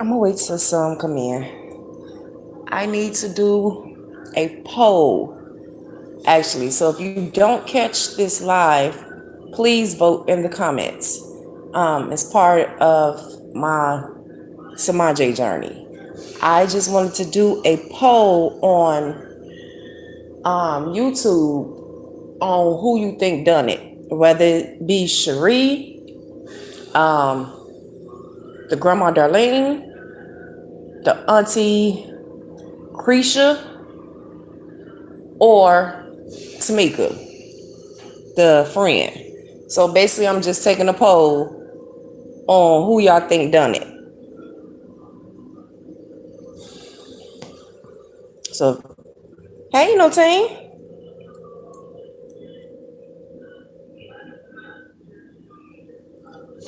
I'm gonna wait till some come in. I need to do a poll, actually. So if you don't catch this live, please vote in the comments. It's part of my Samaje journey. I just wanted to do a poll on YouTube on who you think done it, whether it be Cherie, the grandma Darlene, the auntie Creisha, or Tamika, the friend. So basically, I'm just taking a poll on who y'all think done it. So, hey, no team.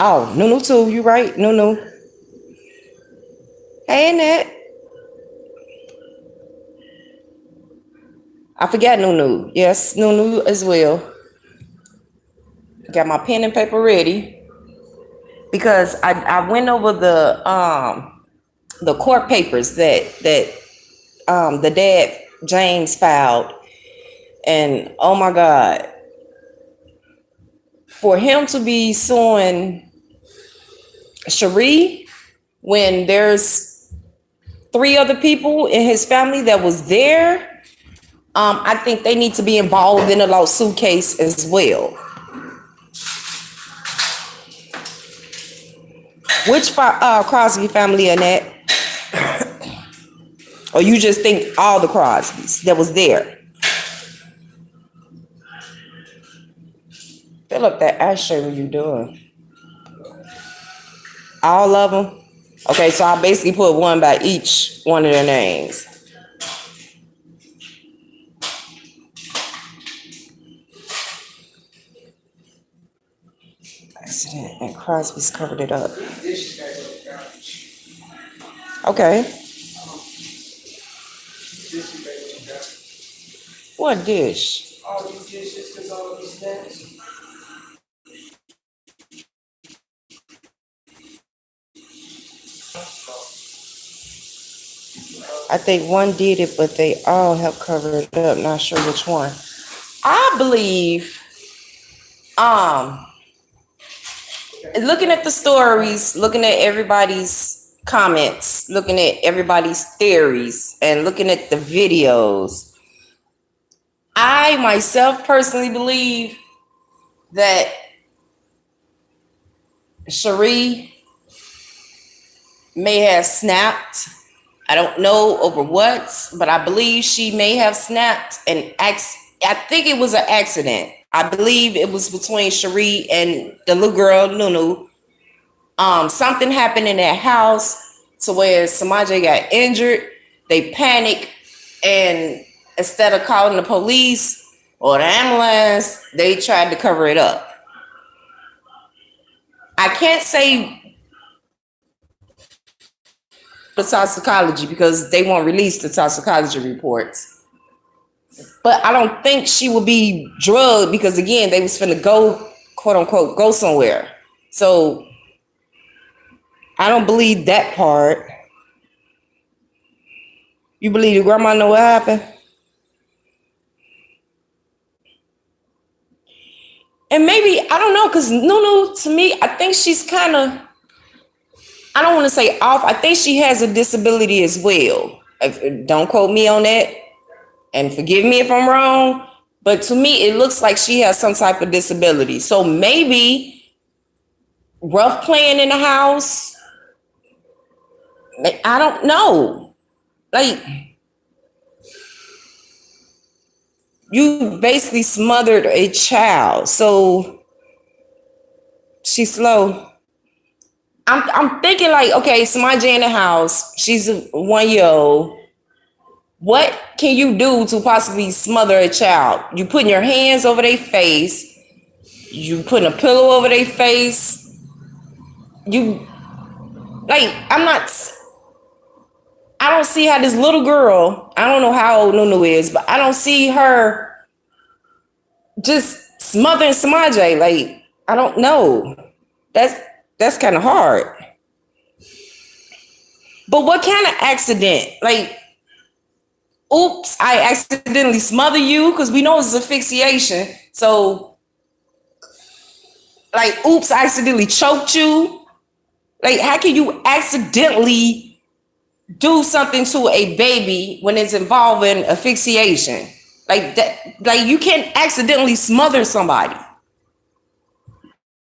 Oh, Nunu too. You right, Nunu. Hey, Annette. I forgot Nunu. Yes, Nunu as well. Got my pen and paper ready because I went over the court papers that the dad James filed, and oh my God, for him to be suing Cherie when there's three other people in his family that was there, I think they need to be involved in a lawsuit case as well. Which Crosby family, Annette? Or you just think all the Crosbys that was there? Fill up that ashtray when you doing. All of them? Okay, so I basically put one by each one of their names. Accident and Crosby's covered it up. Okay. What dish? All these dishes because all of these snacks. I think one did it, but they all helped cover it up. Not sure which one. I believe, looking at the stories, looking at everybody's comments, looking at everybody's theories, and looking at the videos, I myself personally believe that Cherie may have snapped. I don't know over what, but I believe she may have snapped and I think it was an accident. I believe it was between Cherie and the little girl Nunu. Something happened in that house to where Samaje got injured. They panicked, and instead of calling the police or the ambulance, they tried to cover it up. I can't say the toxicology because they won't release the toxicology reports. But I don't think she would be drugged because again, they was finna go, quote unquote, go somewhere. So I don't believe that part. You believe your grandma know what happened? And maybe, I don't know, because Nunu, to me, I think she's kind of, I don't want to say off. I think she has a disability as well. Don't quote me on that. And forgive me if I'm wrong. But to me, it looks like she has some type of disability. So maybe rough playing in the house. I don't know. Like, you basically smothered a child. So she's slow. I'm thinking like, okay, somebody in the house, she's a 1 year old. What can you do to possibly smother a child? You putting your hands over their face, you putting a pillow over their face. You like, I don't see how this little girl, I don't know how old Nunu is, but I don't see her just smothering Samaje. Like, I don't know. That's kind of hard. But what kind of accident? Like, oops, I accidentally smother you, because we know it's asphyxiation. So, like, oops, I accidentally choked you. Like, how can you accidentally do something to a baby when it's involving asphyxiation? Like that, like you can't accidentally smother somebody.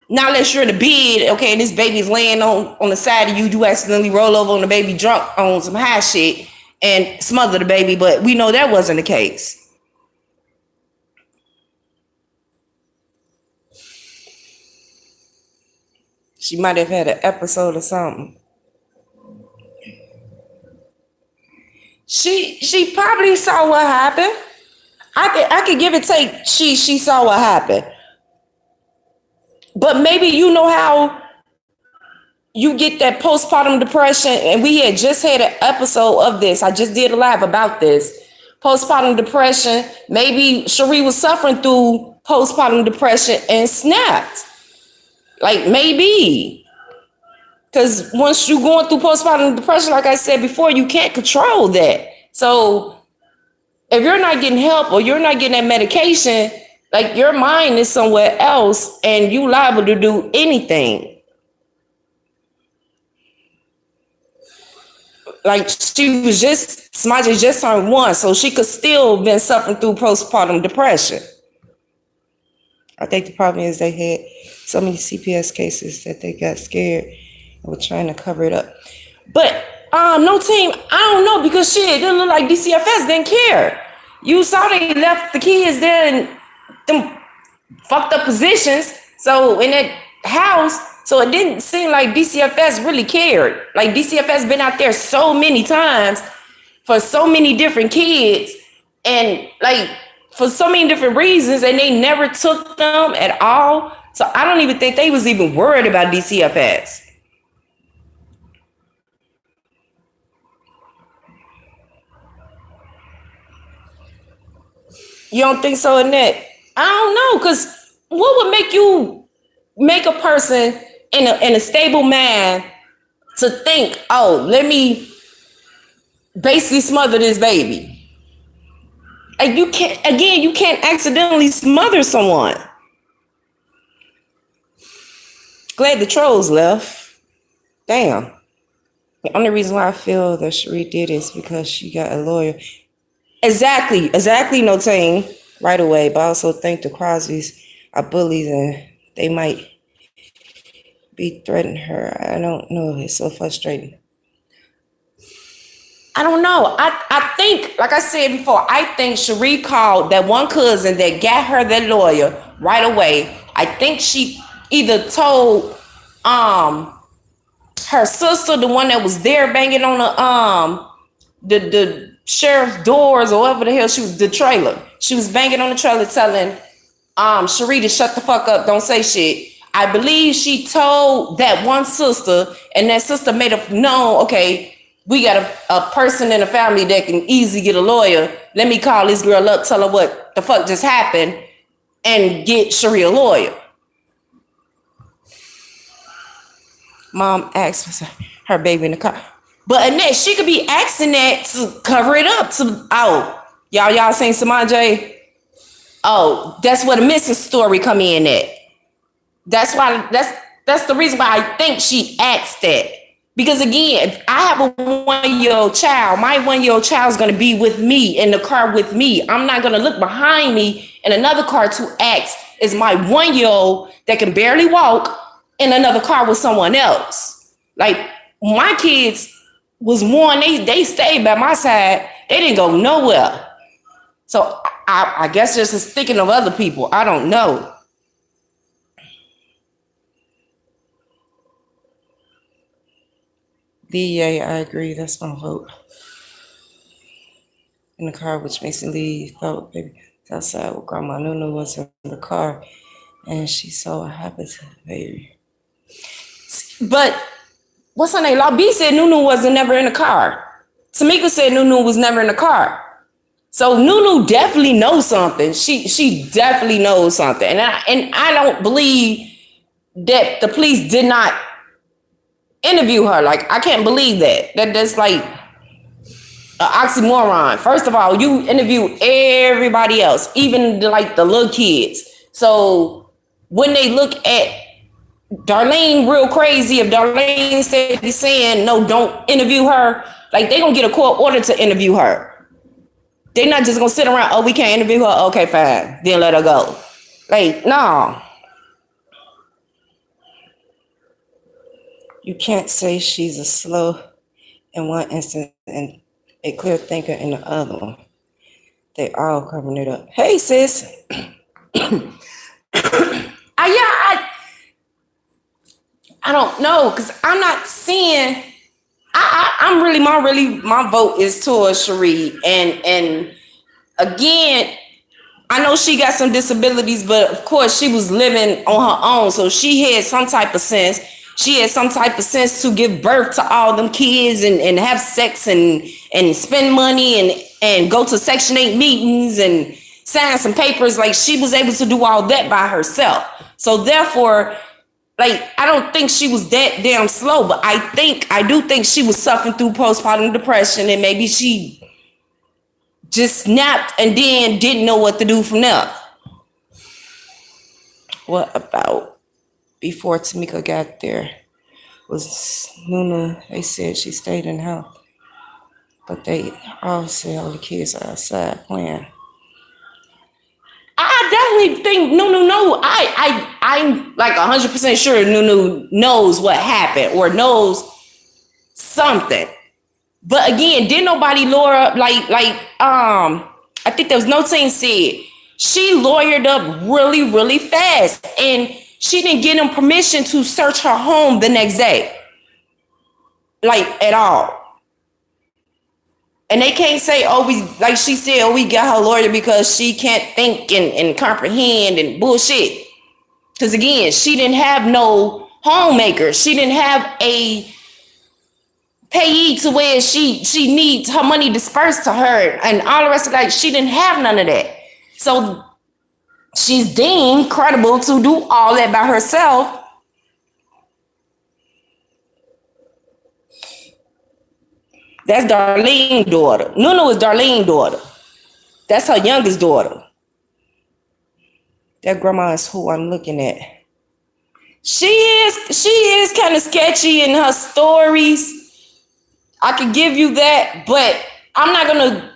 Not unless you're in the bed, okay, and this baby's laying on the side of you, you accidentally roll over on the baby drunk on some high shit and smother the baby, but we know that wasn't the case. She might have had an episode or something. She probably saw what happened. I could give it take she saw what happened. But maybe you know how you get that postpartum depression, and we had just had an episode of this. I just did a live about this. Postpartum depression. Maybe Cherie was suffering through postpartum depression and snapped. Like maybe. Because once you're going through postpartum depression, like I said before, you can't control that. So if you're not getting help or you're not getting that medication, like your mind is somewhere else and you liable to do anything. Like Smaja just turned 1, so she could still been suffering through postpartum depression. I think the problem is they had so many CPS cases that they got scared and were trying to cover it up. But no team, I don't know, because shit, it didn't look like DCFS didn't care. You saw they left the kids there in them fucked up positions. So in that house, so it didn't seem like DCFS really cared. Like DCFS been out there so many times for so many different kids, and like for so many different reasons, and they never took them at all. So I don't even think they was even worried about DCFS. You don't think so, Annette? I don't know, because what would make a person in a stable mind to think, oh, let me basically smother this baby? Like you can't accidentally smother someone. Glad the trolls left. Damn. The only reason why I feel that Cherie did is because she got a lawyer. Exactly, Notane, right away. But I also think the Crosbys are bullies and they might be threatening her. I don't know. It's so frustrating. I don't know. I think, like I said before, I think Cherie called that one cousin that got her that lawyer right away. I think she either told her sister, the one that was there banging on the sheriff's doors or whatever the hell she was, the trailer. She was banging on the trailer telling Cherie to shut the fuck up, don't say shit. I believe she told that one sister, and that sister made up known, okay, we got a person in the family that can easily get a lawyer. Let me call this girl up, tell her what the fuck just happened, and get Cherie a lawyer. Mom asked for her baby in the car. But Annette, she could be asking that to cover it up. Y'all seen Samaj? Oh, that's where the missing story come in at. That's the reason why I think she asked that. Because again, if I have a 1-year-old child, my 1-year-old child is going to be with me in the car with me. I'm not going to look behind me in another car to ask, is my 1-year-old that can barely walk in another car with someone else? Like my kids was one, they stayed by my side. They didn't go nowhere. So I guess just thinking of other people. I don't know. DEA, I agree. That's my vote. In the car, which makes me leave. Thought baby outside with Grandma Nunu was in the car, and she saw what happened to the baby. But what's her name? La B said Nunu wasn't never in the car. Tamika said Nunu was never in the car. So Nunu definitely knows something. She definitely knows something. And I don't believe that the police did not interview her. Like, I can't believe that. That's like an oxymoron. First of all, you interview everybody else, even like the little kids. So when they look at Darlene real crazy, if Darlene said he's saying no, don't interview her, like they gonna get a court order to interview her. They not just gonna sit around, oh, we can't interview her, okay, fine, then let her go. Like, no. You can't say she's a slow in one instance and a clear thinker in the other one. They all covering it up. Hey, sis. I don't know, because I'm not seeing. I'm really my vote is towards Cherie, and again, I know she got some disabilities, but of course she was living on her own, so she had some type of sense. She had some type of sense to give birth to all them kids and have sex and spend money and go to Section 8 meetings and sign some papers. Like, she was able to do all that by herself. So therefore, like, I don't think she was that damn slow, but I do think she was suffering through postpartum depression, and maybe she just snapped and then didn't know what to do from there. What about before Tamika got there? Was Nuna, they said she stayed in the house, but they all said all the kids are outside playing. I definitely think Nunu know. I'm like 100% sure Nunu knows what happened or knows something. But again, didn't nobody Laura I think there was no team said she lawyered up really fast, and she didn't get him permission to search her home the next day, like, at all. And they can't say, oh, we, like she said, oh, we got her lawyer because she can't think and comprehend and bullshit. Because again, she didn't have no homemaker. She didn't have a payee to where she needs her money dispersed to her and all the rest of that. She didn't have none of that. So she's deemed credible to do all that by herself. That's Darlene's daughter. Nunu is Darlene's daughter. That's her youngest daughter. That grandma is who I'm looking at. She is kind of sketchy in her stories. I could give you that, but I'm not gonna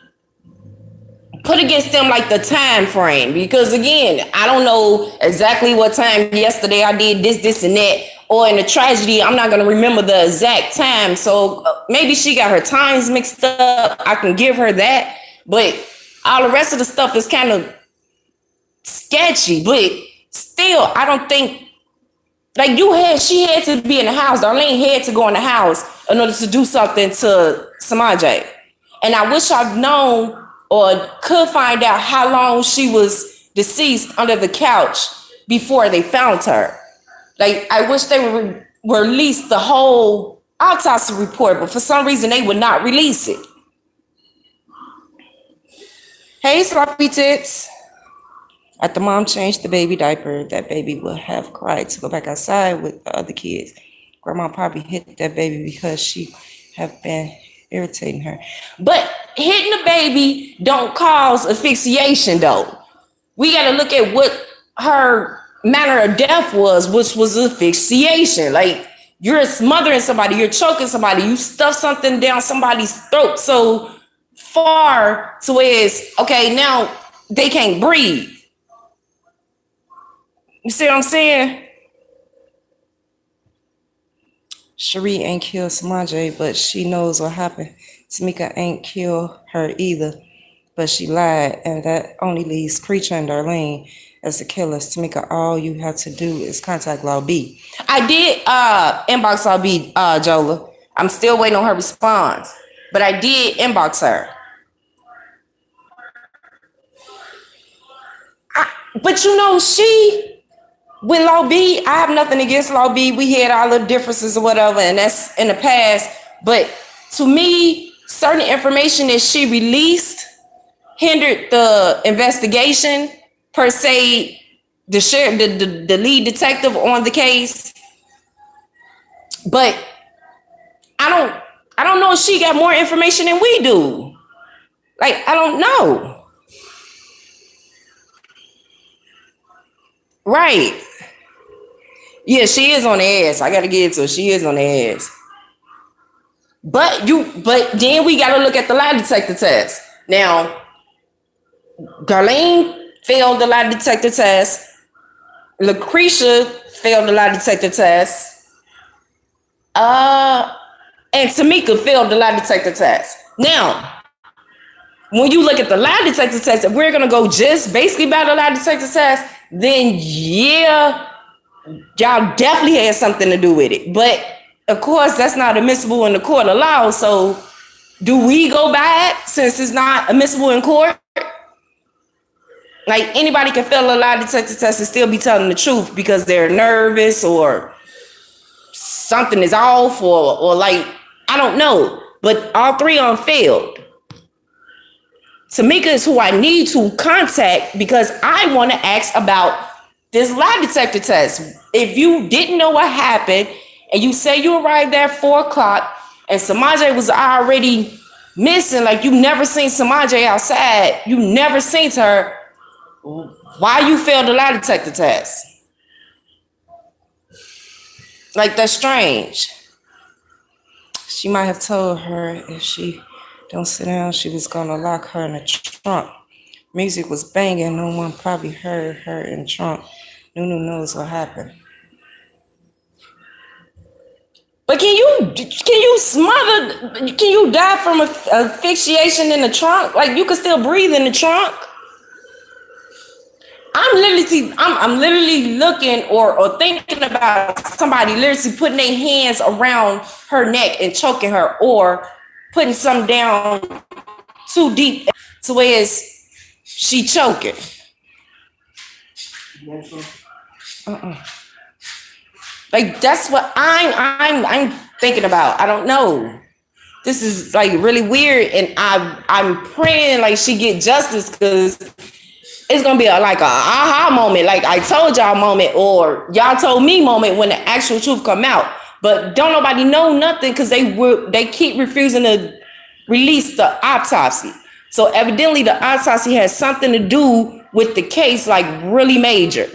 put against them like the time frame, because again, I don't know exactly what time yesterday I did this and that, or in a tragedy I'm not going to remember the exact time. So maybe she got her times mixed up. I can give her that, but all the rest of the stuff is kind of sketchy. But still, I don't think, like, she had to be in the house. Darlene had to go in the house in order to do something to Samaj. And I wish I'd known or could find out how long she was deceased under the couch before they found her. Like, I wish they would release the whole autopsy report, but for some reason they would not release it. Hey, sloppy tits. After mom changed the baby diaper, that baby would have cried to go back outside with the other kids. Grandma probably hit that baby because she have been irritating her. But hitting the baby don't cause asphyxiation, though. We got to look at what her manner of death was, which was asphyxiation. Like, you're smothering somebody, you're choking somebody, you stuff something down somebody's throat so far to where it's, okay, now they can't breathe. You see what I'm saying? Cherie ain't killed Samaj, but she knows what happened. Tamika ain't killed her either, but she lied, and that only leaves Creature and Darlene as the killers. Tamika, all you have to do is contact Law B. I did inbox Law B, Jola. I'm still waiting on her response, but I did inbox her. But you know, with Law B, I have nothing against Law B. We had all the differences or whatever, and that's in the past. But to me, certain information that she released hindered the investigation, per se, the sheriff, the lead detective on the case. But I don't I don't know if she got more information than we do. Like, I don't know. Right. Yeah, she is on the ass. I gotta get it to her. She is on the ass. But then we gotta look at the lie detector test. Now, Darlene failed the lie detector test. Lucretia failed the lie detector test. Uh, and Tamika failed the lie detector test. Now, when you look at the lie detector test, if we're gonna go just basically by the lie detector test, then yeah, y'all definitely had something to do with it. But of course, that's not admissible in the court of law. So, do we go by it since it's not admissible in court? Like, anybody can fail a lie detector test and still be telling the truth because they're nervous or something is off, or like, I don't know. But all three of them failed. Tamika is who I need to contact because I want to ask about this lie detector test. If you didn't know what happened and you say you arrived there at 4 o'clock and Samaje was already missing, like you never seen Samaje outside, you never seen her, why you failed the lie detector test? Like, that's strange. She might have told her if she don't sit down, she was gonna lock her in the trunk. Music was banging. No one probably heard her in the trunk. Nunu knows what happened. But can you smother? Can you die from asphyxiation in the trunk? Like, you can still breathe in the trunk. I'm literally looking or thinking about somebody literally putting their hands around her neck and choking her, or putting some down too deep to where she choking. Like, that's what I'm thinking about. I don't know. This is like really weird, and I'm praying like she get justice, because it's gonna be like a aha moment, like I told y'all moment, or y'all told me moment, when the actual truth come out. But don't nobody know nothing because they keep refusing to release the autopsy. So evidently the autopsy has something to do with the case, like really major.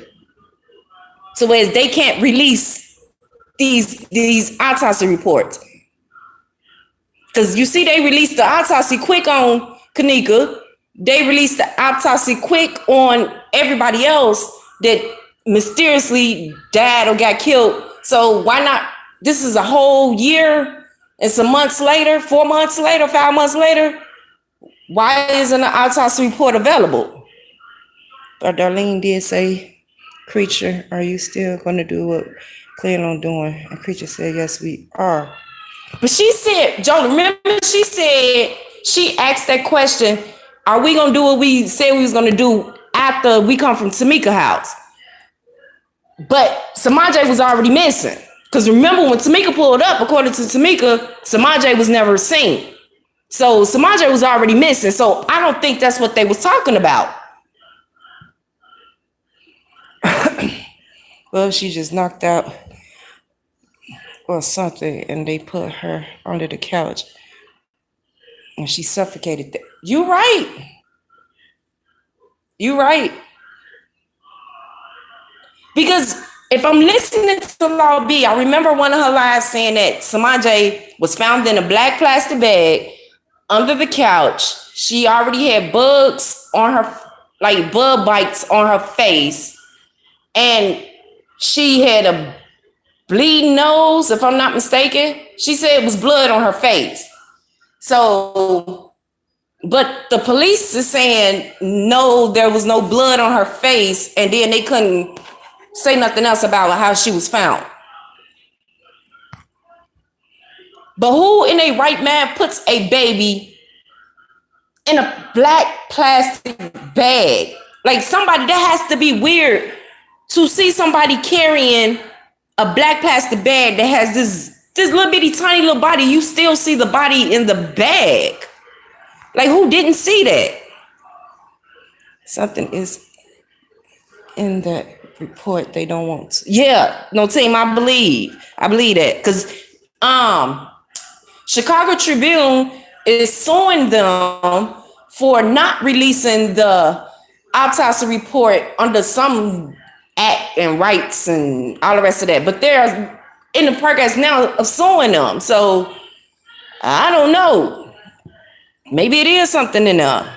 So as they can't release these autopsy reports. Because you see, they released the autopsy quick on Kanika. They released the autopsy quick on everybody else that mysteriously died or got killed. So why not? This is a whole year and some months later, 4 months later, 5 months later. Why isn't the autopsy report available? But Darlene did say, Creature, are you still going to do what plan on doing? And Creature said, yes, we are. But she said, Joe, remember she said, she asked that question, are we going to do what we said we was going to do after we come from Tamika's house? But Samaje was already missing. Because remember, when Tamika pulled up, according to Tamika, Samaje was never seen. So Samaje was already missing. So I don't think that's what they was talking about. Well, she just knocked out or something, and they put her under the couch and she suffocated there. You right. You right. Because if I'm listening to Law B, I remember one of her lives saying that Samaje was found in a black plastic bag under the couch. She already had bugs on her, like bug bites on her face, and she had a bleeding nose, if I'm not mistaken. She said it was blood on her face. So, but the police is saying no, there was no blood on her face, and then they couldn't say nothing else about how she was found. But who in a right mind puts a baby in a black plastic bag? Like, somebody, that has to be weird to see somebody carrying a black plastic bag that has this little bitty tiny little body. You still see the body in the bag. Like, who didn't see that? Something is in that report they don't want to. Yeah, no, team, I believe that. Because Chicago Tribune is suing them for not releasing the autopsy report under some act and rights and all the rest of that. But they're in the progress now of suing them. So I don't know. Maybe it is something in there.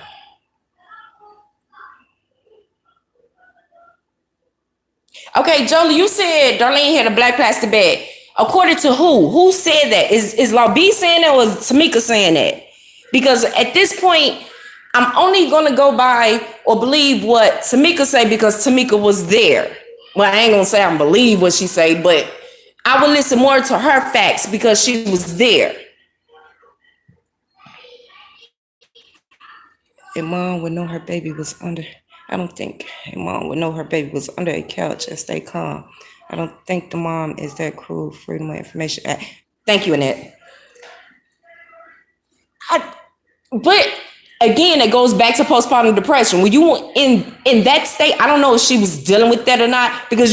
Okay, Jolie, you said Darlene had a black plastic bag. According to who? Who said that? Is Law B saying that or is Tamika saying that? Because at this point, I'm only gonna go by or believe what Tamika say because Tamika was there. Well, I ain't gonna say I believe what she say, but I would listen more to her facts because she was there. And mom would know her baby was under. I don't think mom would know her baby was under a couch and stay calm. I don't think the mom is that cruel. Freedom of Information Act. Thank you, Annette. But again, it goes back to postpartum depression. When you in that state, I don't know if she was dealing with that or not because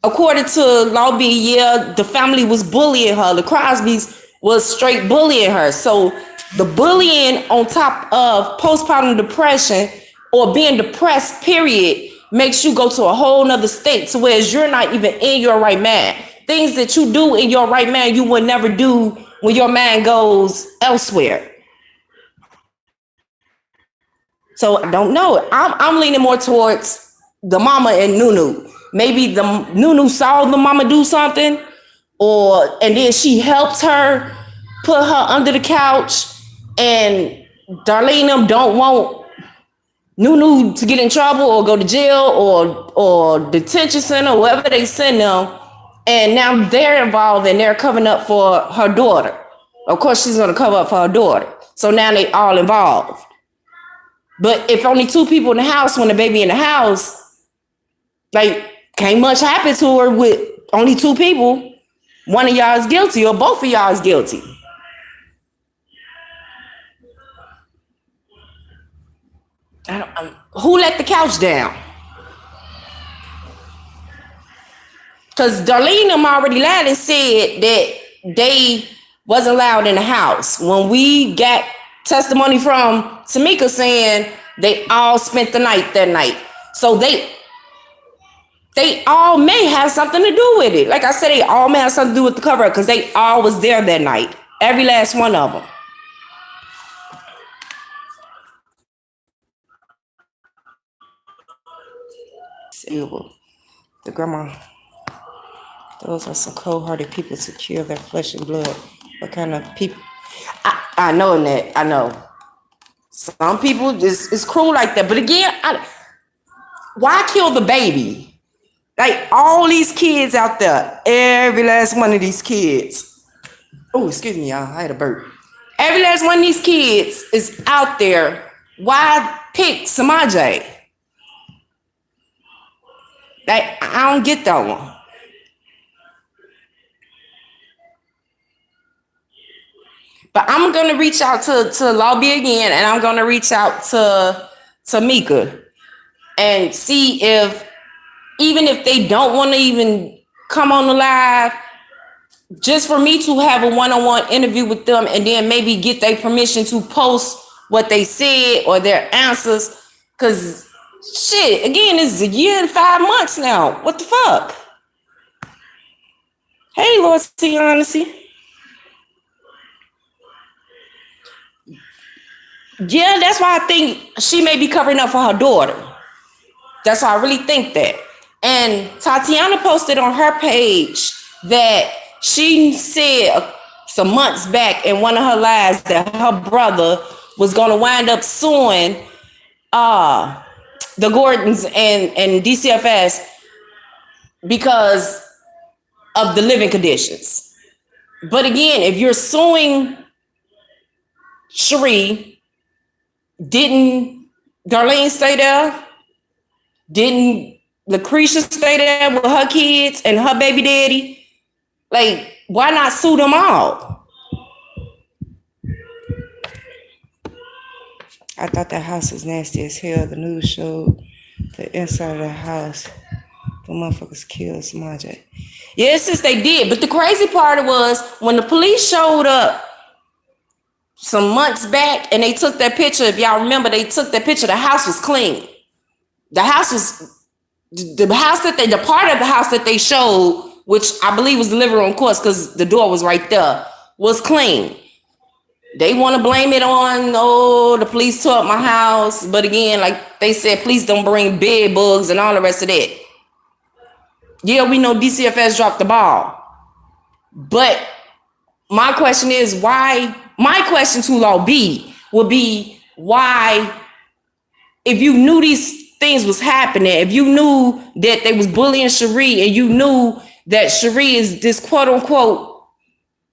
according to Law B, yeah, the family was bullying her. The Crosbys was straight bullying her. So the bullying on top of postpartum depression or being depressed, period, makes you go to a whole nother state to where you're not even in your right mind. Things that you do in your right mind, you would never do when your mind goes elsewhere. So I don't know. I'm leaning more towards the mama and Nunu. Maybe the Nunu saw the mama do something, and then she helped her put her under the couch, and Darlene them don't want Nunu to get in trouble or go to jail or detention center, wherever they send them, and now they're involved and they're covering up for her daughter. Of course, she's gonna cover up for her daughter. So now they all involved. But if only two people in the house when the baby in the house, like can't much happen to her with only two people. One of y'all is guilty or both of y'all is guilty. Who let the couch down? Because Darlene them already lied and said that they wasn't allowed in the house. When we got testimony from Tamika saying they all spent the night that night. So they all may have something to do with it. Like I said, they all may have something to do with the cover up because they all was there that night. Every last one of them. The grandma. Those are some cold-hearted people to kill their flesh and blood. What kind of people? I know that. I know. Some people is cruel like that. But again, why kill the baby? Like all these kids out there, every last one of these kids. Oh, excuse me, y'all. I had a burp. Every last one of these kids is out there. Why pick Samaje? Like, I don't get that one. But I'm gonna reach out to Lobby again, and I'm gonna reach out to Mika and see if even if they don't want to even come on the live, just for me to have a one-on-one interview with them and then maybe get their permission to post what they said or their answers. Cause shit, again, this is a year and 5 months now. What the fuck? Hey, Lord, see honesty. Yeah, that's why I think she may be covering up for her daughter. That's why I really think that. And Tatiana posted on her page that she said some months back in one of her lives that her brother was going to wind up suing the Gordons and DCFS because of the living conditions. But again, if you're suing Cherie, didn't Darlene stay there? Didn't Lucretia stay there with her kids and her baby daddy? Like, why not sue them all? I thought that house was nasty as hell. The news showed the inside of the house. The motherfuckers killed Samaje. Yeah, since they did. But the crazy part was when the police showed up some months back, and they took that picture. If y'all remember, they took that picture. The house was clean. The house was the house that they the part of the house that they showed, which I believe was the living room, of course, because the door was right there, was clean. They want to blame it on, oh, the police tore up my house. But again, like they said, please don't bring bed bugs and all the rest of that. Yeah, we know DCFS dropped the ball. But my question is why, my question to Law B would be why, if you knew these things was happening, if you knew that they was bullying Cherie and you knew that Cherie is this quote unquote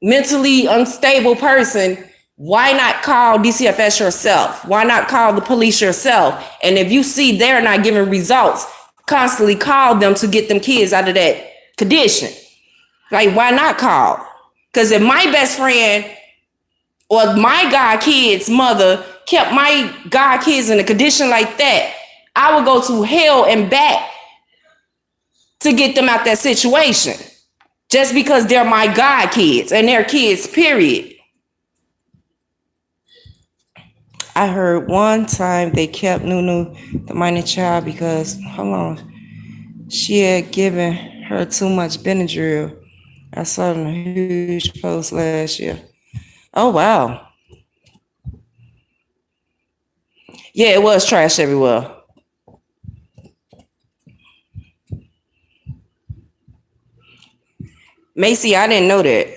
mentally unstable person, why not call DCFS yourself? Why not call the police yourself? And if you see they're not giving results, constantly call them to get them kids out of that condition. Like, why not call? Because if my best friend or my god kid's mother kept my god kids in a condition like that, I would go to hell and back to get them out that situation. Just because they're my god kids and they're kids, period. I heard one time they kept Nunu, the minor child, because, hold on, she had given her too much Benadryl. I saw it in a huge post last year. Oh, wow. Yeah, it was trash everywhere. Macy, I didn't know that.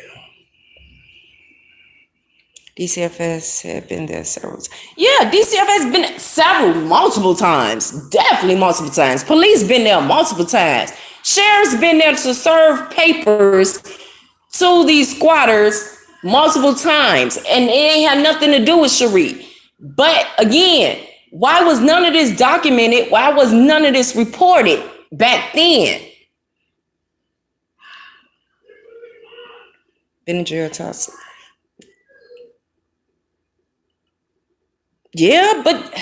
DCFS had been there several times. Yeah, DCFS been multiple times. Definitely multiple times. Police been there multiple times. Sheriff's been there to serve papers to these squatters multiple times. And it ain't had nothing to do with Cherie. But again, why was none of this documented? Why was none of this reported back then? Benadryl toxic. Yeah, but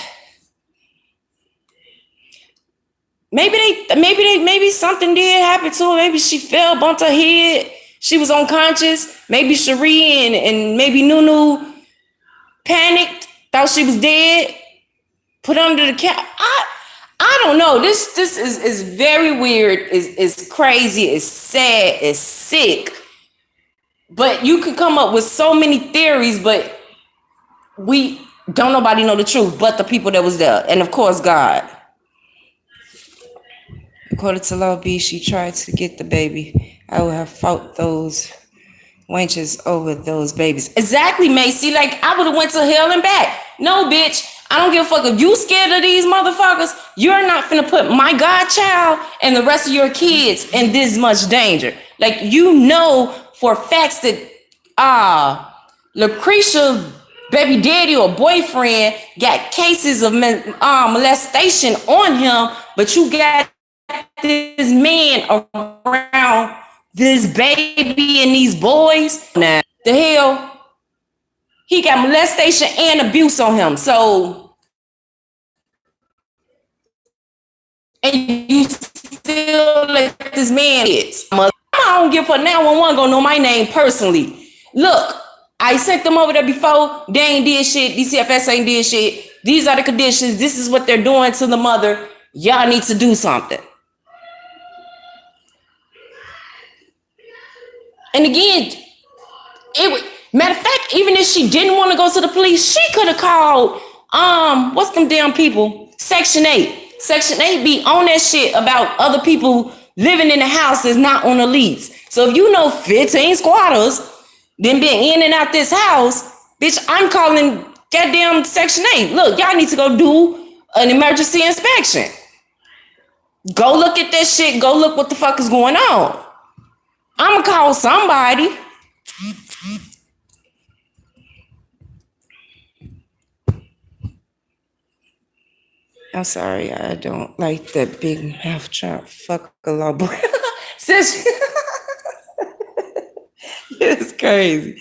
maybe something did happen to her. Maybe she fell, bumped her head. She was unconscious. Maybe Cherie and maybe Nunu panicked, thought she was dead, put under the cap. I don't know. This is very weird. It's crazy. It's sad. It's sick. But you can come up with so many theories, but we don't nobody know the truth but the people that was there. And of course, God. According to Law B, she tried to get the baby. I would have fought those wenches over those babies. Exactly, Macy. Like, I would have went to hell and back. No, bitch. I don't give a fuck if you scared of these motherfuckers. You're not finna put my godchild and the rest of your kids in this much danger. Like, you know for facts that Lucretia baby daddy or boyfriend got cases of molestation on him, but you got this man around this baby and these boys. Now, the hell, he got molestation and abuse on him. So, and you still let this man hit. I don't give a 911 gonna know my name personally. Look, I sent them over there before. They ain't did shit. DCFS ain't did shit. These are the conditions. This is what they're doing to the mother. Y'all need to do something. And again, matter of fact, even if she didn't want to go to the police, she could have called, what's them damn people? Section 8. Section 8 be on that shit about other people living in the house that's not on the lease. So if you know 15 squatters, then been in and out this house, bitch, I'm calling goddamn Section 8. Look, y'all need to go do an emergency inspection. Go look at that shit. Go look what the fuck is going on. I'm gonna call somebody. I'm sorry, I don't like that big mouth chop. Fuck a law boy. Sis, it's crazy.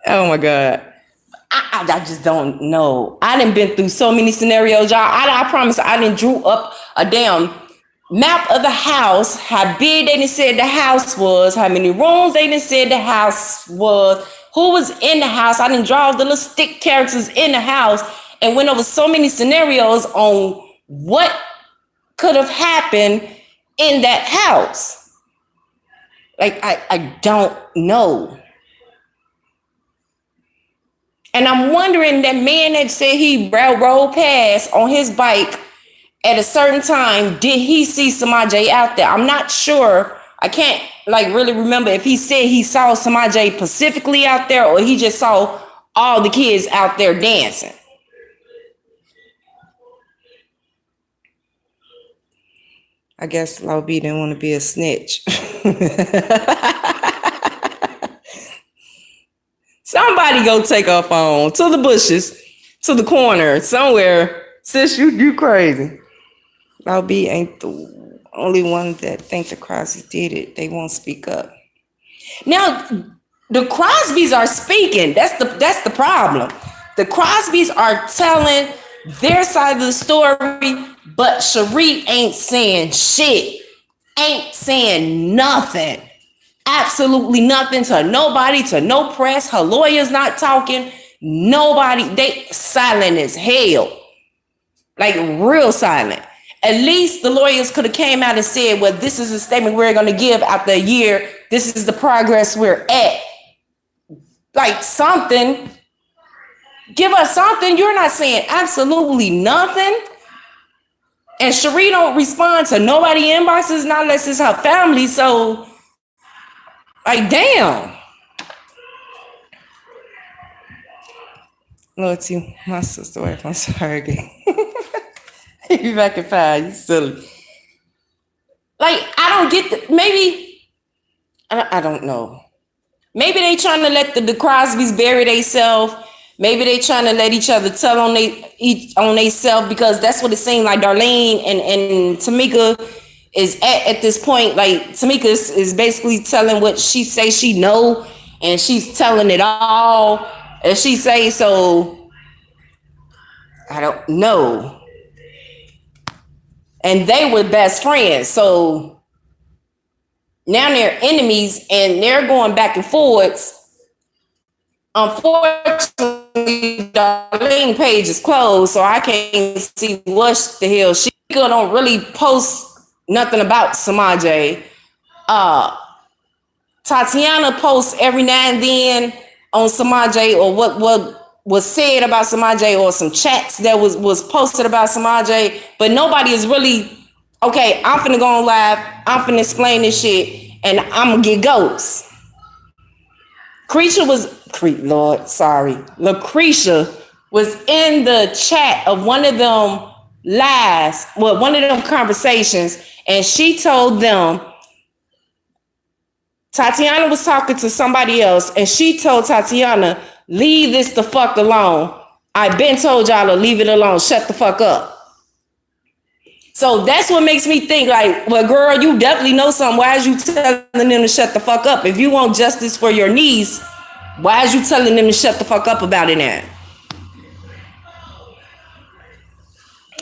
Oh my God. I just don't know. I done been through so many scenarios, y'all. I promise I done drew up a damn map of the house, how big they done said the house was, how many rooms they done said the house was, who was in the house. I didn't draw the little stick characters in the house and went over so many scenarios on what could have happened in that house. Like, I don't know. And I'm wondering, that man that said he rode past on his bike at a certain time, did he see Samaj out there? I'm not sure. I can't like really remember if he said he saw Samaj specifically out there or he just saw all the kids out there dancing. I guess Law B didn't want to be a snitch. Somebody go take her phone to the bushes, to the corner, somewhere. Sis, you crazy. Law B ain't the only one that think the Crosbys did it. They won't speak up. Now, the Crosbys are speaking. That's the problem. The Crosbys are telling their side of the story, but Cherie ain't saying shit. Ain't saying nothing. Absolutely nothing to nobody, to no press. Her lawyer's not talking. Nobody. They silent as hell. Like real silent. At least the lawyers could have came out and said, well, this is a statement we're going to give after a year. This is the progress we're at. Like something. Give us something. You're not saying absolutely nothing. And Cherie don't respond to nobody inboxes, not unless it's her family. So, like, damn. Loyalty, my sister wife, I'm sorry again. You back at 5, you silly. Like, I don't get maybe, I don't know. Maybe they trying to let the Crosbys bury themselves. Maybe they trying to let each other tell on they self, because that's what it seemed like Darlene and Tamika is at this point. Like Tamika is basically telling what she say she know, and she's telling it all as she say. So I don't know. And they were best friends, so now they're enemies and they're going back and forwards. Unfortunately, Darlene page is closed, so I can't see what the hell she don't really post nothing about Samaj. Tatiana posts every now and then on Samaj, or what was said about Samaj, or some chats that was posted about Samaj, but nobody is really, okay, I'm finna go on live, I'm finna explain this shit, and I'm gonna get ghosts. Lucretia was in the chat of one of them one of them conversations, and she told them, Tatiana was talking to somebody else, and she told Tatiana, leave this the fuck alone. I been told y'all to leave it alone. Shut the fuck up. So that's what makes me think like, well, girl, you definitely know something. Why is you telling them to shut the fuck up? If you want justice for your niece, why is you telling them to shut the fuck up about it now?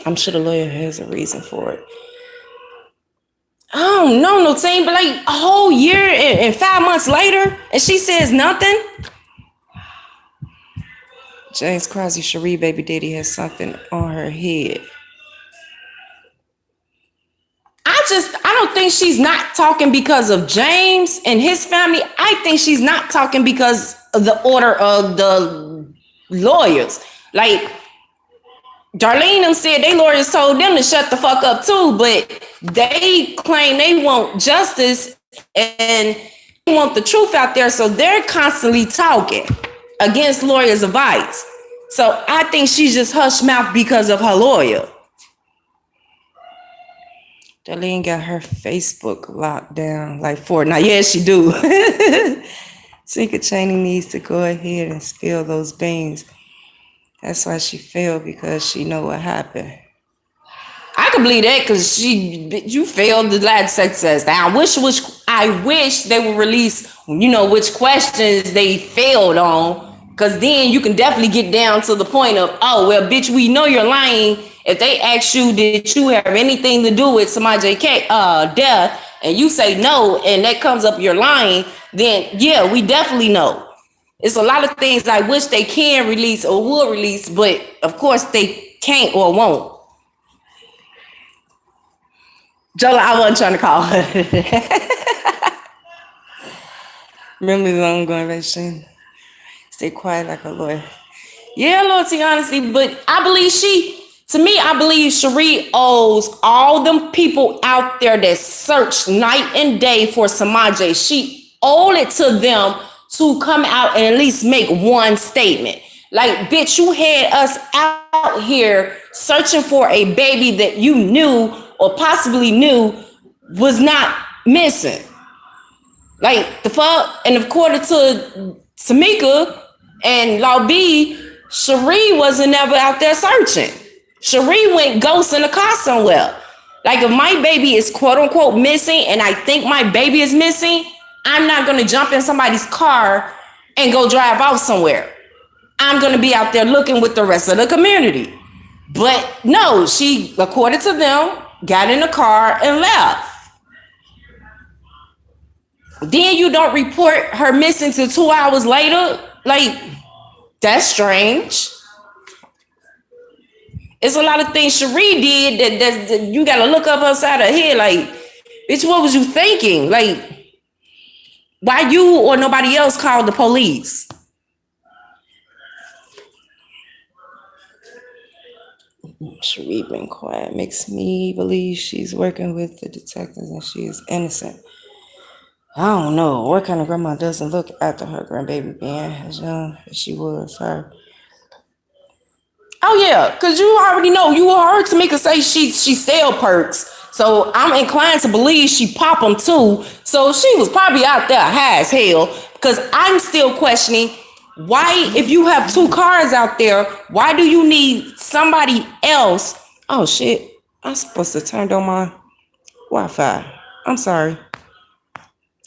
I'm sure the lawyer has a reason for it. I don't know, no team, but like a whole year and 5 months later, and she says nothing. James Crosby, Cherie baby daddy has something on her head. I don't think she's not talking because of James and his family. I think she's not talking because of the order of the lawyers. Like, Darlene them said they lawyers told them to shut the fuck up too, but they claim they want justice and they want the truth out there, so they're constantly talking against lawyers' advice. So I think she's just hush mouth because of her lawyer. Darlene got her Facebook locked down like Fortnite. Yeah, she do. Tinker Cheney needs to go ahead and spill those beans. That's why she failed, because she know what happened. I can believe that, because you failed the lab sex test. I wish they would release, which questions they failed on, because then you can definitely get down to the point of, oh, well, bitch, we know you're lying, If they ask you, did you have anything to do with Samaj K death, and you say no, and that comes up you're lying, then yeah, we definitely know. It's a lot of things I wish they can release or will release, but of course they can't or won't. Jola, I wasn't trying to call her. Remember the ongoing relation. Stay quiet like a lawyer. Yeah, loyalty, honestly, but I believe I believe Cherie owes all them people out there that search night and day for Samaje. She owed it to them to come out and at least make one statement. Like, bitch, you had us out here searching for a baby that you knew or possibly knew was not missing. Like the fuck, and according to Tamika and Law B, Cherie wasn't never out there searching. Cherie went ghost in the car somewhere. Like if my baby is quote unquote missing and I think my baby is missing, I'm not gonna jump in somebody's car and go drive off somewhere. I'm gonna be out there looking with the rest of the community. But no, she, according to them, got in the car and left. Then you don't report her missing till 2 hours later. Like, that's strange. It's a lot of things Cherie did that you gotta look up upside her head. Like, bitch, what was you thinking? Like, why you or nobody else called the police? Cherie been quiet makes me believe she's working with the detectives and she is innocent. I don't know. What kind of grandma doesn't look after her grandbaby being as young as she was her? Oh yeah, cause you already know. You heard Tamika say she sell perks, so I'm inclined to believe she pop them too. So she was probably out there high as hell. Cause I'm still questioning why, if you have two cars out there, why do you need somebody else? Oh shit! I'm supposed to turn on my Wi-Fi. I'm sorry.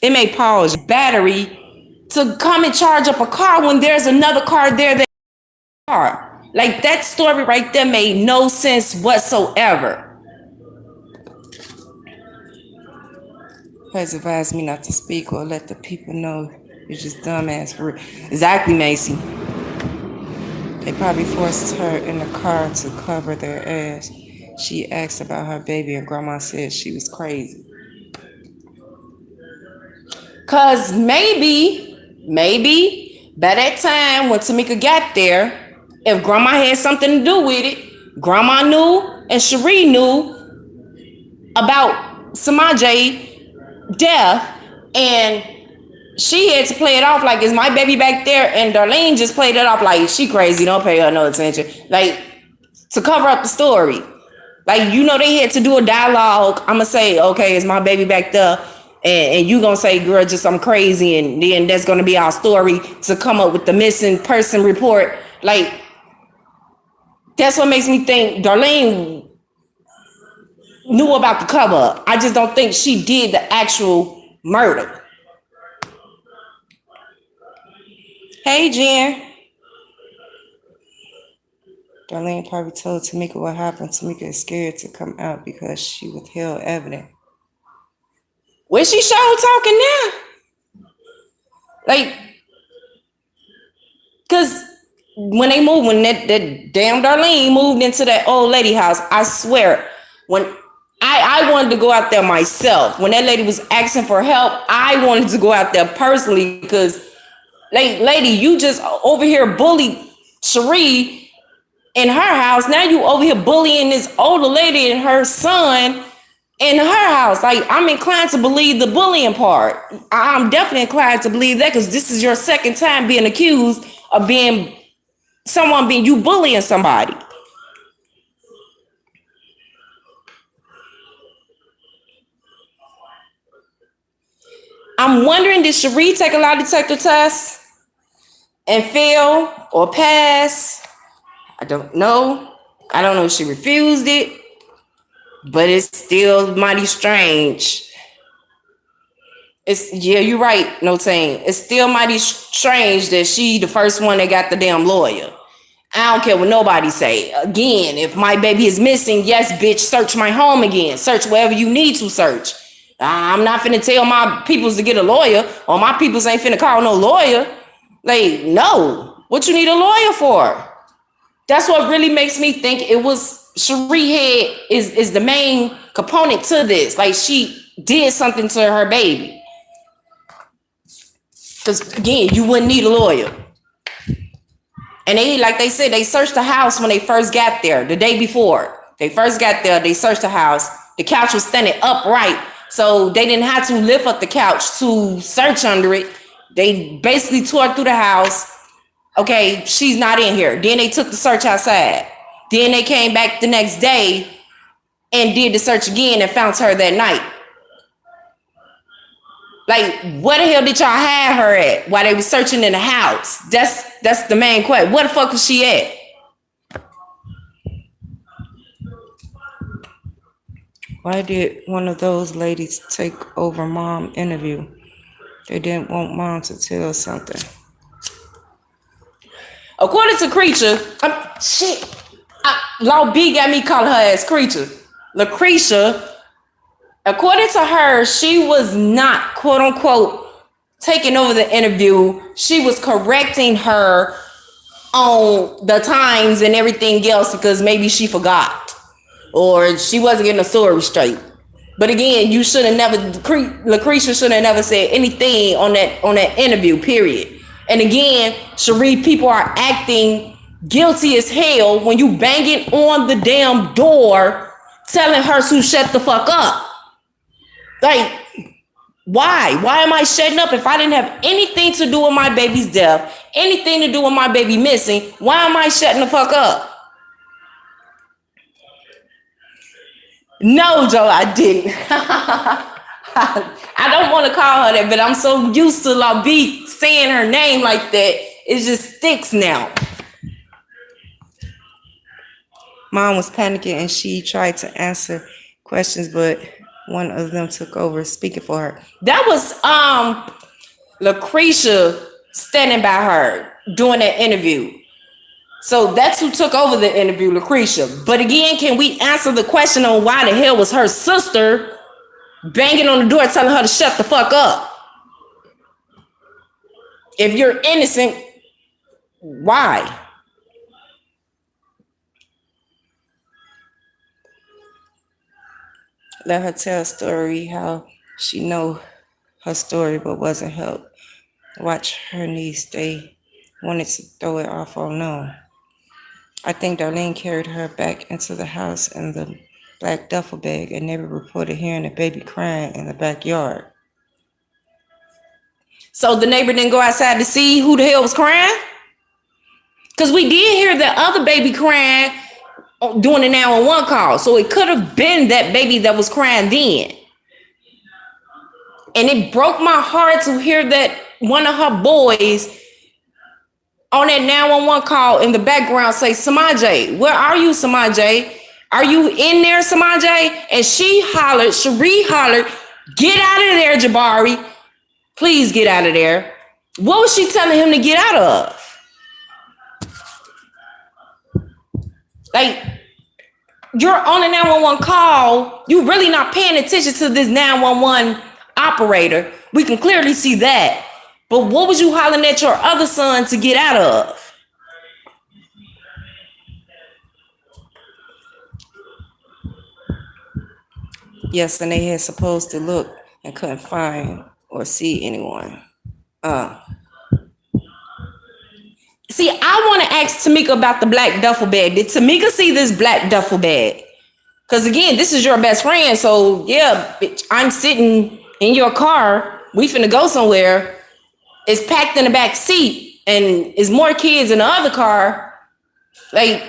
It may pause battery to come and charge up a car when there's another car there that car. Like that story right there made no sense whatsoever. Has advised me not to speak or let the people know you're just dumbass for real. Exactly, Macy. They probably forced her in the car to cover their ass. She asked about her baby and grandma said she was crazy. Cause maybe by that time when Tamika got there, if grandma had something to do with it, grandma knew and Cherie knew about Samaj death, and she had to play it off like, is my baby back there? And Darlene just played it off like she crazy, don't pay her no attention. Like, to cover up the story. Like, you know, they had to do a dialogue. I'ma say, okay, is my baby back there? And you gonna say, girl, just I'm crazy, and then that's gonna be our story to come up with the missing person report. Like, that's what makes me think Darlene knew about the cover up. I just don't think she did the actual murder. Hey, Jen. Darlene probably told Tamika what happened. Tamika is scared to come out because she withheld evidence. When she showed talking now? Like, cause when that damn Darlene moved into that old lady house, I swear, when I wanted to go out there myself. When that lady was asking for help, I wanted to go out there personally because, like, lady, you just over here bullied Cherie in her house. Now you over here bullying this older lady and her son in her house. Like, I'm inclined to believe the bullying part. I'm definitely inclined to believe that because this is your second time being accused of being you bullying somebody. I'm wondering, did Cherie take a lie detector test and fail or pass? I don't know. I don't know if she refused it, but it's still mighty strange. Yeah, you're right, No Tane. It's still mighty strange that she the first one that got the damn lawyer. I don't care what nobody say. Again, if my baby is missing, yes, bitch, search my home again. Search wherever you need to search. I'm not finna tell my peoples to get a lawyer, or my peoples ain't finna call no lawyer. Like, no. What you need a lawyer for? That's what really makes me think it was Cherie Head is the main component to this. Like, she did something to her baby. Because again, you wouldn't need a lawyer. And they, like they said, they searched the house when they first got there. The day before they first got there, they searched the house. The couch was standing upright, so they didn't have to lift up the couch to search under it. They basically tore through the house. Okay, she's not in here. Then they took the search outside. Then they came back the next day and did the search again and found her that night. Like, where the hell did y'all have her at while they were searching in the house? That's the main question. Where the fuck was she at? Why did one of those ladies take over mom interview? They didn't want mom to tell something. According to Creature, Law B got me calling her as Creature. Lucretia, according to her, she was not, quote unquote, taking over the interview. She was correcting her on the times and everything else because maybe she forgot or she wasn't getting a story straight. But again, you should have never, Lucretia should have never said anything on that interview, period. And again, Cherie, people are acting guilty as hell when you banging on the damn door telling her to shut the fuck up. Like, why? Why am I shutting up if I didn't have anything to do with my baby's death, anything to do with my baby missing? Why am I shutting the fuck up? No, Joe, I didn't. I don't want to call her that, but I'm so used to La B saying her name like that, it just sticks now. Mom was panicking and she tried to answer questions, but one of them took over speaking for her. That was Lucretia standing by her doing that interview. So that's who took over the interview, Lucretia. But again, can we answer the question on why the hell was her sister banging on the door telling her to shut the fuck up? If you're innocent, why? Let her tell a story how she know her story but wasn't helped. Watch her niece, they wanted to throw it off on no. I think Darlene carried her back into the house in the black duffel bag and never reported hearing the baby crying in the backyard. So the neighbor didn't go outside to see who the hell was crying? Because we did hear the other baby crying during the 911 call. So it could have been that baby that was crying then. And it broke my heart to hear that one of her boys on that 911 call in the background say, Samaje, where are you, Samaje? Are you in there, Samaje? And she hollered, Cherie hollered, get out of there, Jabari. Please get out of there. What was she telling him to get out of? Like, you're on a 911 call. You really not paying attention to this 911 operator. We can clearly see that. But what was you hollering at your other son to get out of? Yes, and they had supposed to look and couldn't find or see anyone. See, I want to ask Tamika about the black duffel bag. Did Tamika see this black duffel bag? Because again, this is your best friend. So yeah, bitch, I'm sitting in your car. We finna go somewhere. It's packed in the back seat and it's more kids in the other car. Like,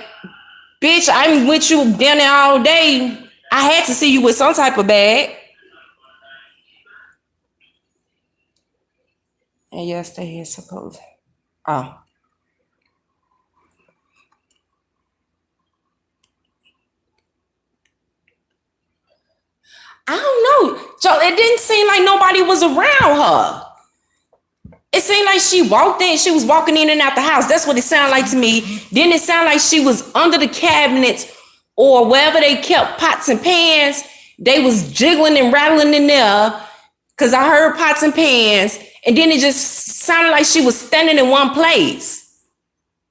bitch, I'm with you down there all day. I had to see you with some type of bag. And yes, they had supposed. Oh. I don't know. Joe, it didn't seem like nobody was around her. It seem like she walked in. She was walking in and out the house. That's what it sounded like to me. Then it sounded like she was under the cabinets or wherever they kept pots and pans. They was jiggling and rattling in there because I heard pots and pans. And then it just sounded like she was standing in one place.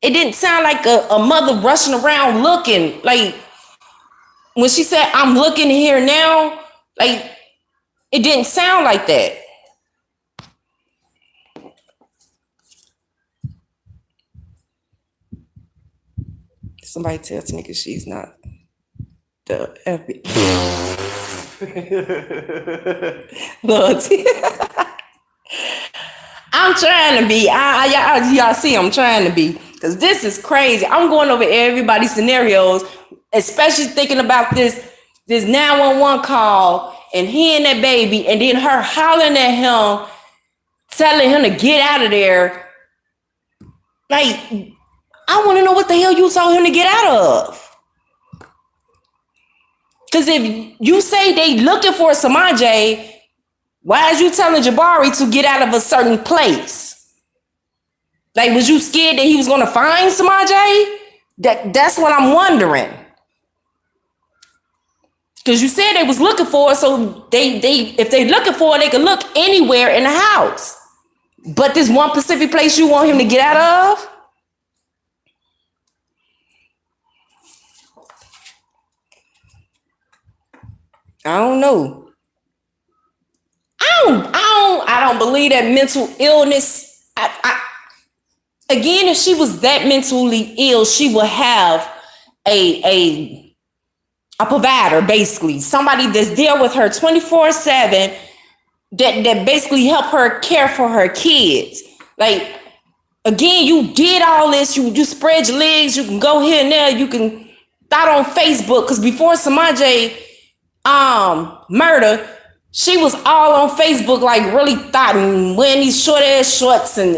It didn't sound like a mother rushing around looking. Like when she said, I'm looking here now, like it didn't sound like that. Somebody tells me because she's not the Loyalty. I'm trying to be. Y'all see, I'm trying to be. Because this is crazy. I'm going over everybody's scenarios, especially thinking about this 911 call and he and that baby, and then her hollering at him, telling him to get out of there. Like, I want to know what the hell you told him to get out of. Because if you say they looking for Samaj, why is you telling Jabari to get out of a certain place? Like, was you scared that he was going to find Samaj? That's what I'm wondering. Because you said they was looking for her, so they if they looking for her, they can look anywhere in the house. But this one specific place you want him to get out of? I don't know. I don't believe that mental illness. Again, if she was that mentally ill, she would have a provider, basically somebody that's there with her 24/7, that basically help her care for her kids. Like, again, you did all this, you spread your legs, you can go here and there, you can thought on Facebook, because before Samaj murder, she was all on Facebook, like really thought and wearing these short ass shorts and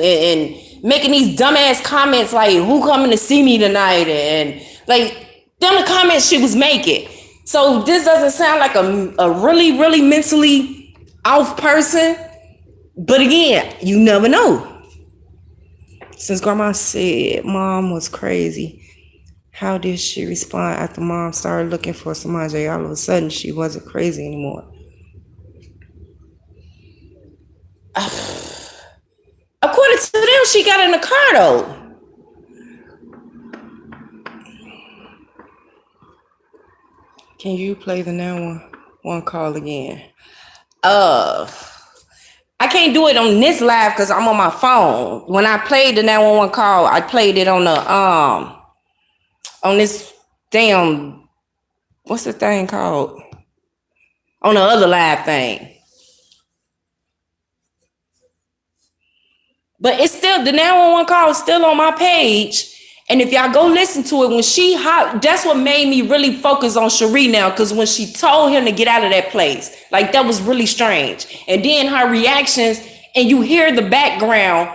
making these dumb ass comments like, who coming to see me tonight, and like them the comments she was making. So this doesn't sound like a really, really mentally off person. But again, you never know. Since grandma said mom was crazy, how did she respond after mom started looking for Samaj? All of a sudden, she wasn't crazy anymore. According to them, she got in the car though. Can you play the 911 call again? I can't do it on this live because I'm on my phone. When I played the 911 call, I played it on the on this damn, what's the thing called? On the other live thing. But it's still, the 911 call is still on my page. And if y'all go listen to it, when she that's what made me really focus on Cherie now, because when she told him to get out of that place, like that was really strange. And then her reactions, and you hear the background,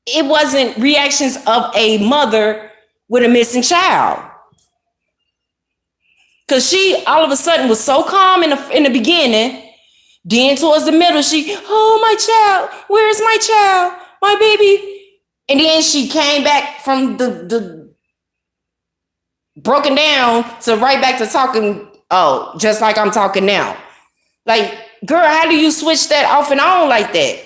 it wasn't reactions of a mother with a missing child. Because she all of a sudden was so calm in the beginning. Then towards the middle, oh, my child, where's my child? My baby. And then she came back from the broken down to right back to talking, just like I'm talking now. Like, girl, how do you switch that off and on like that?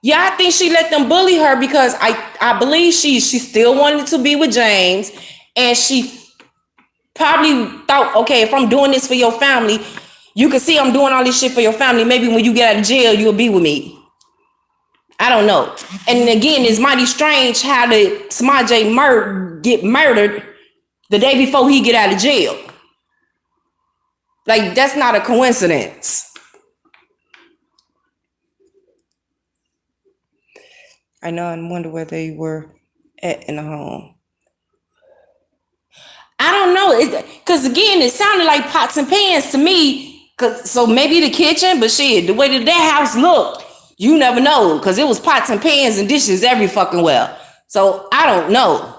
Yeah, I think she let them bully her because I believe she still wanted to be with James, and she probably thought, okay, if I'm doing this for your family, you can see I'm doing all this shit for your family. Maybe when you get out of jail, you'll be with me. I don't know. And again, it's mighty strange how did Samaj get murdered the day before he get out of jail. Like, that's not a coincidence. I know, and wonder where they were at in the home. I don't know, because again, it sounded like pots and pans to me. So maybe the kitchen, but shit, the way that house looked, you never know, because it was pots and pans and dishes every fucking well. So I don't know.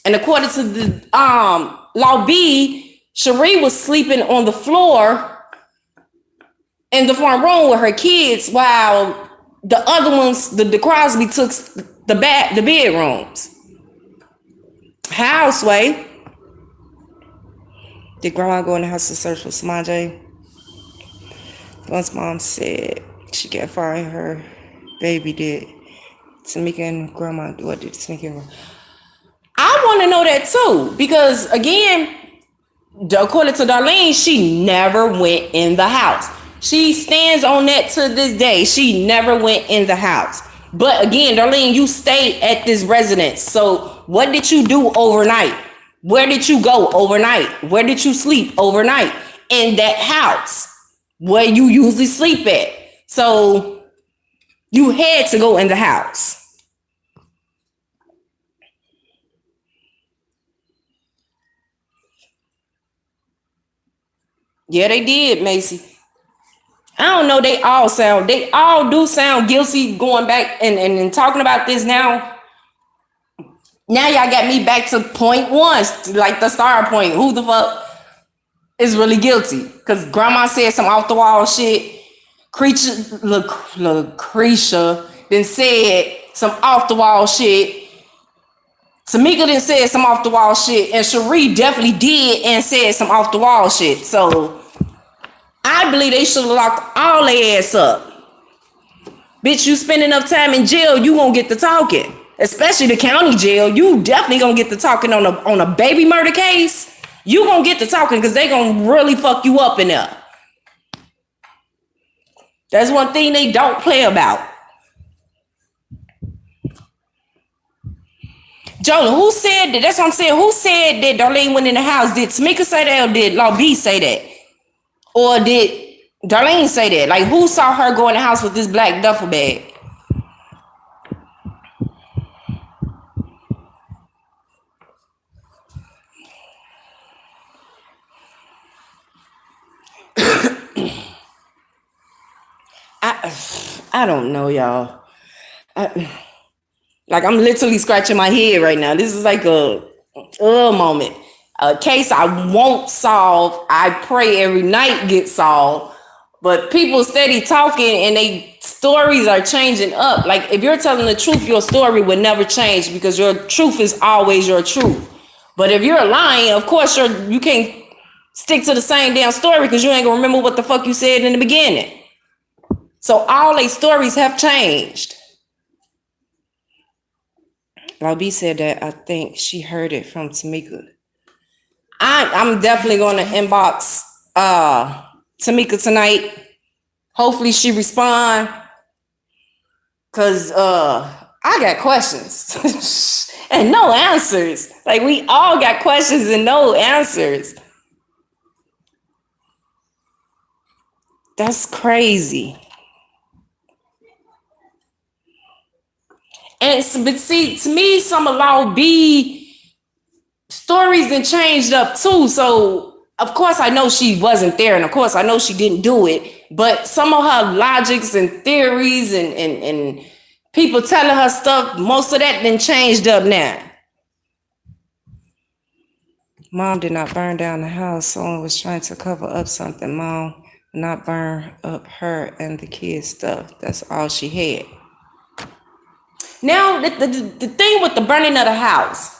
And according to the Law B, Cherie was sleeping on the floor in the front room with her kids while the other ones, the Crosby took the bedrooms. How, Sway? Did grandma go in the house to search for Samaj? Once mom said she can't find her baby, did Tamika and grandma, what did Tamika? I want to know that too, because again, according to Darlene, she never went in the house. She stands on that to this day. She never went in the house. But again, Darlene, you stayed at this residence. So what did you do overnight? Where did you go overnight? Where did you sleep overnight? In that house where you usually sleep at. So you had to go in the house. Yeah, they did, Macy. I don't know. They all do sound guilty going back and talking about this now. Now y'all got me back to point one, like the start point. Who the fuck is really guilty? Because grandma said some off the wall shit. Lucretia then said some off the wall shit. Tamika then said some off the wall shit. And Cherie definitely did and said some off the wall shit. So I believe they should have locked all their ass up. Bitch, you spend enough time in jail, you gonna get to talking. Especially the county jail, you definitely gonna get to talking on a baby murder case. You gonna get to talking because they gonna really fuck you up in there. That's one thing they don't play about. Jonah, who said that? That's what I'm saying. Who said that Darlene went in the house? Did Tamika say that or did Law B say that? Or did Darlene say that? Like, who saw her go in the house with this black duffel bag? I don't know, y'all. Like, I'm literally scratching my head right now. This is like a moment. A case I won't solve. I pray every night gets solved. But people steady talking and they stories are changing up. Like, if you're telling the truth, your story would never change because your truth is always your truth. But if you're lying, of course you can't stick to the same damn story because you ain't gonna remember what the fuck you said in the beginning. So all these stories have changed. Lauby said that I think she heard it from Tamika. I'm definitely going to inbox Tamika tonight. Hopefully she respond. Cause I got questions and no answers. Like, we all got questions and no answers. That's crazy. But see, to me, some of Law B stories then changed up too. So of course I know she wasn't there, and of course I know she didn't do it. But some of her logics and theories and people telling her stuff, most of that then changed up now. Mom did not burn down the house. Someone was trying to cover up something. Mom did not burn up her and the kids' stuff. That's all she had. Now, the thing with the burning of the house,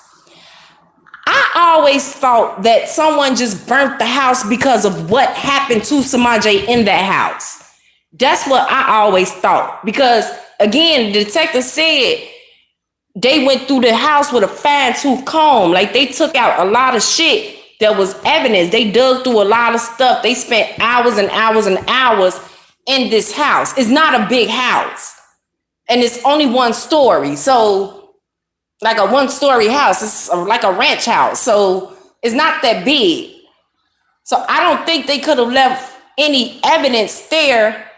I always thought that someone just burnt the house because of what happened to Samaje in that house. That's what I always thought. Because, again, the detective said they went through the house with a fine-tooth comb. Like, they took out a lot of shit that was evidence. They dug through a lot of stuff. They spent hours and hours and hours in this house. It's not a big house. And it's only one story. So, like a one-story house. It's like a ranch house. So, it's not that big. So, I don't think they could have left any evidence there.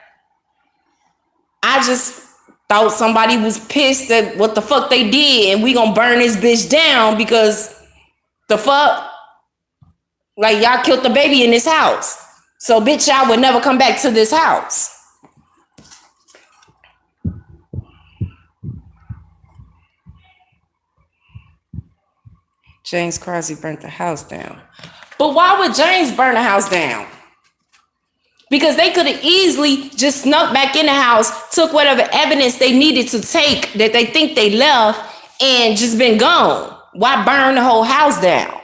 I just thought somebody was pissed at what the fuck they did and we gonna burn this bitch down because the fuck? Like, y'all killed the baby in this house. So, bitch, y'all would never come back to this house. James Crosby burnt the house down. But why would James burn the house down? Because they could have easily just snuck back in the house, took whatever evidence they needed to take that they think they left, and just been gone. Why burn the whole house down?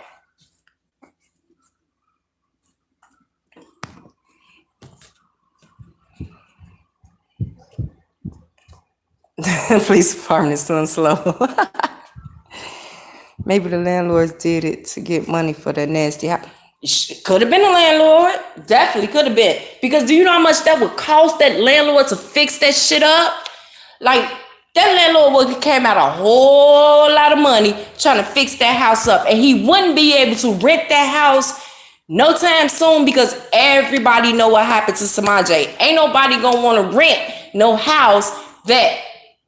Police department is still slow. Maybe the landlords did it to get money for that nasty house. Could have been a landlord. Definitely could have been. Because do you know how much that would cost that landlord to fix that shit up? Like, that landlord would have came out a whole lot of money trying to fix that house up. And he wouldn't be able to rent that house no time soon because everybody know what happened to Samaje. Ain't nobody gonna want to rent no house that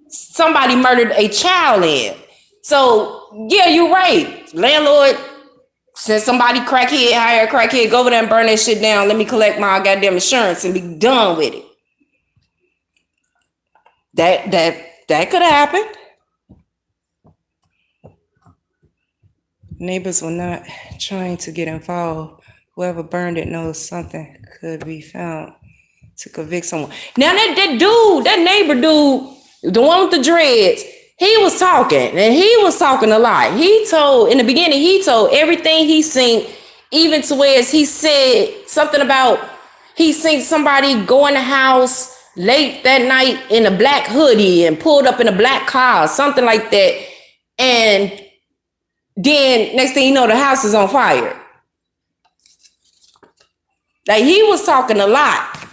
somebody murdered a child in. So, yeah, you're right. Landlord, send somebody crackhead, hire a crackhead, go over there and burn that shit down. Let me collect my goddamn insurance and be done with it. That could have happened. Neighbors were not trying to get involved. Whoever burned it knows something could be found to convict someone. Now that neighbor dude, the one with the dreads, he was talking, and he was talking a lot. In the beginning, he told everything he seen, even to where he said something about he seen somebody go in the house late that night in a black hoodie and pulled up in a black car, something like that. And then next thing you know, the house is on fire. Like, he was talking a lot.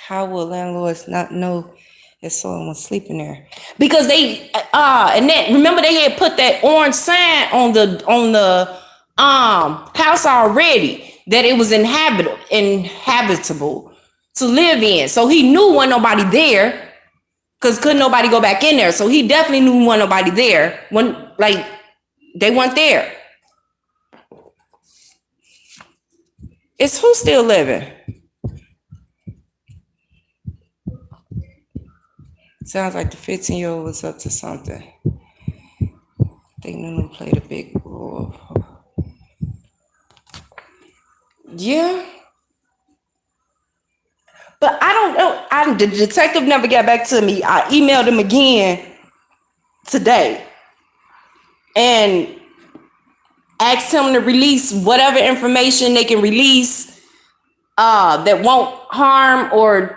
How will landlords not know if someone was sleeping there? Because they and that, remember, they had put that orange sign on the house already that it was inhabitable to live in. So he knew wasn't nobody there, because couldn't nobody go back in there. So he definitely knew wasn't nobody there when, like, they weren't there. Is who still living? Sounds like the 15-year-old was up to something. I think Nunu played a big role. Yeah. But I don't know. The detective never got back to me. I emailed him again today and asked him to release whatever information they can release that won't harm or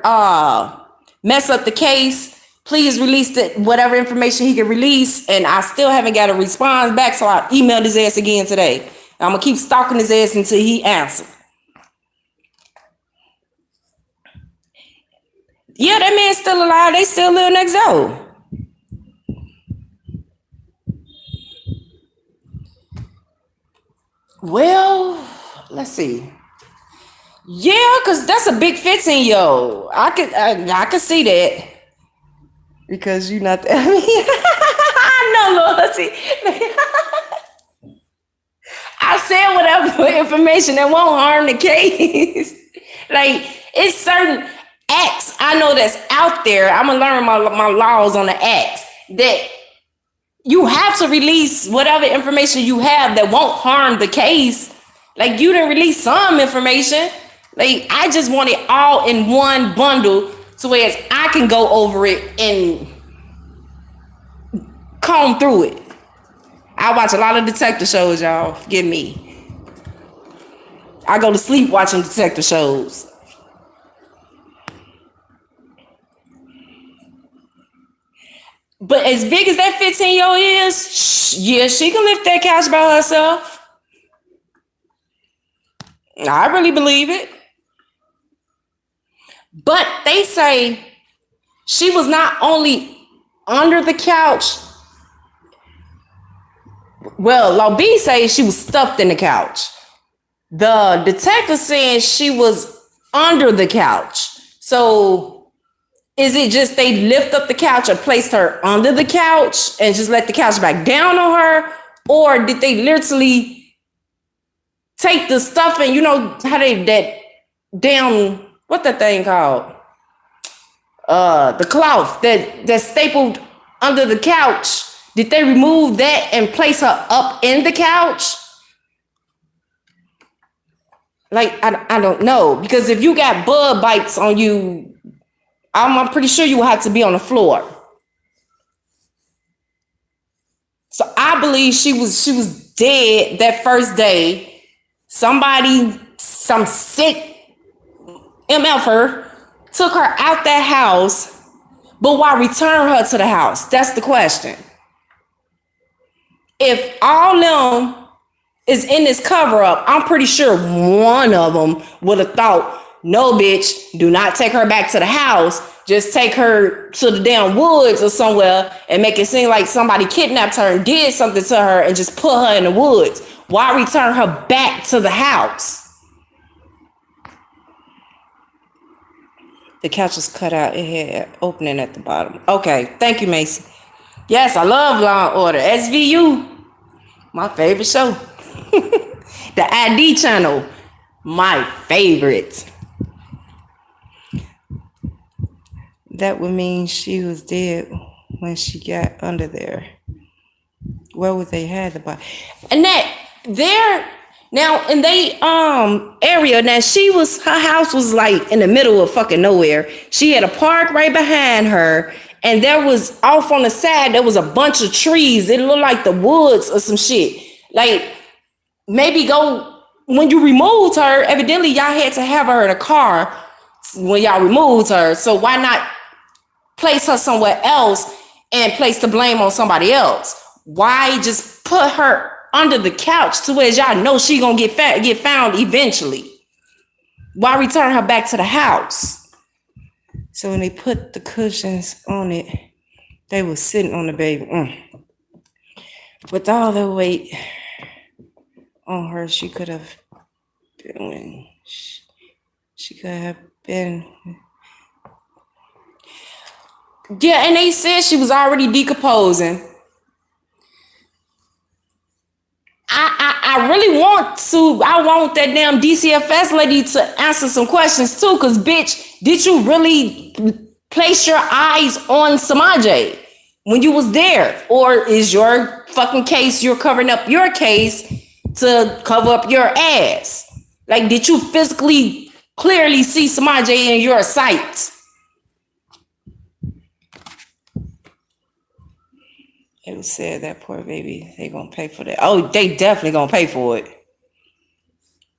mess up the case. Please release whatever information he can release. And I still haven't got a response back, so I emailed his ass again today. I'm going to keep stalking his ass until he answers. Yeah, that man's still alive. They still live next door. Well, let's see. Yeah, because that's a big 15-year-old. I could see that. Because you're not there. No, Lord. See. I said whatever information that won't harm the case. Like, it's certain acts I know that's out there. I'm going to learn my laws on the acts that you have to release whatever information you have that won't harm the case. Like, you didn't release some information. Like, I just want it all in one bundle so as I can go over it and comb through it. I watch a lot of detective shows, y'all. Forgive me. I go to sleep watching detective shows. But as big as that 15-year-old is, yeah, she can lift that couch by herself. I really believe it. But they say she was not only under the couch. Well, Law B says she was stuffed in the couch. The detective saying she was under the couch. So is it just they lift up the couch or placed her under the couch and just let the couch back down on her? Or did they literally take the stuff and, you know, how they, that damn, what that thing called? The cloth that stapled under the couch, Did they remove that and place her up in the couch? Like, I don't know. Because if you got bug bites on you, I'm pretty sure you will have to be on the floor. So I believe she was dead that first day. Somebody, some sick MFer took her out that house, but why return her to the house? That's the question. If all them is in this cover up, I'm pretty sure one of them would have thought, no, bitch, do not take her back to the house. Just take her to the damn woods or somewhere and make it seem like somebody kidnapped her and did something to her and just put her in the woods. Why return her back to the house? The couch was cut out. It had an opening at the bottom. Okay, thank you, Macy. Yes, I love Law and Order. SVU, my favorite show. The ID channel, my favorite. That would mean she was dead when she got under there. Where would they have the body? And that there now in they area now, her house was like in the middle of fucking nowhere. She had a park right behind her, and there was off on the side there was a bunch of trees. It looked like the woods or some shit. Like, maybe go when you removed her, evidently y'all had to have her in a car when y'all removed her. So why not place her somewhere else and place the blame on somebody else? Why just put her under the couch to where y'all know she gonna get found eventually? Why return her back to the house? So when they put the cushions on it, they were sitting on the baby. With all the weight on her, she could have been. She could have been. Yeah, and they said she was already decomposing. I really want that damn DCFS lady to answer some questions too, because bitch, did you really place your eyes on Samaje when you was there? Or is your fucking case, you're covering up your case to cover up your ass? Like, did you physically clearly see Samaje in your sight? It was said that poor baby, they gonna pay for that. Oh, they definitely gonna pay for it.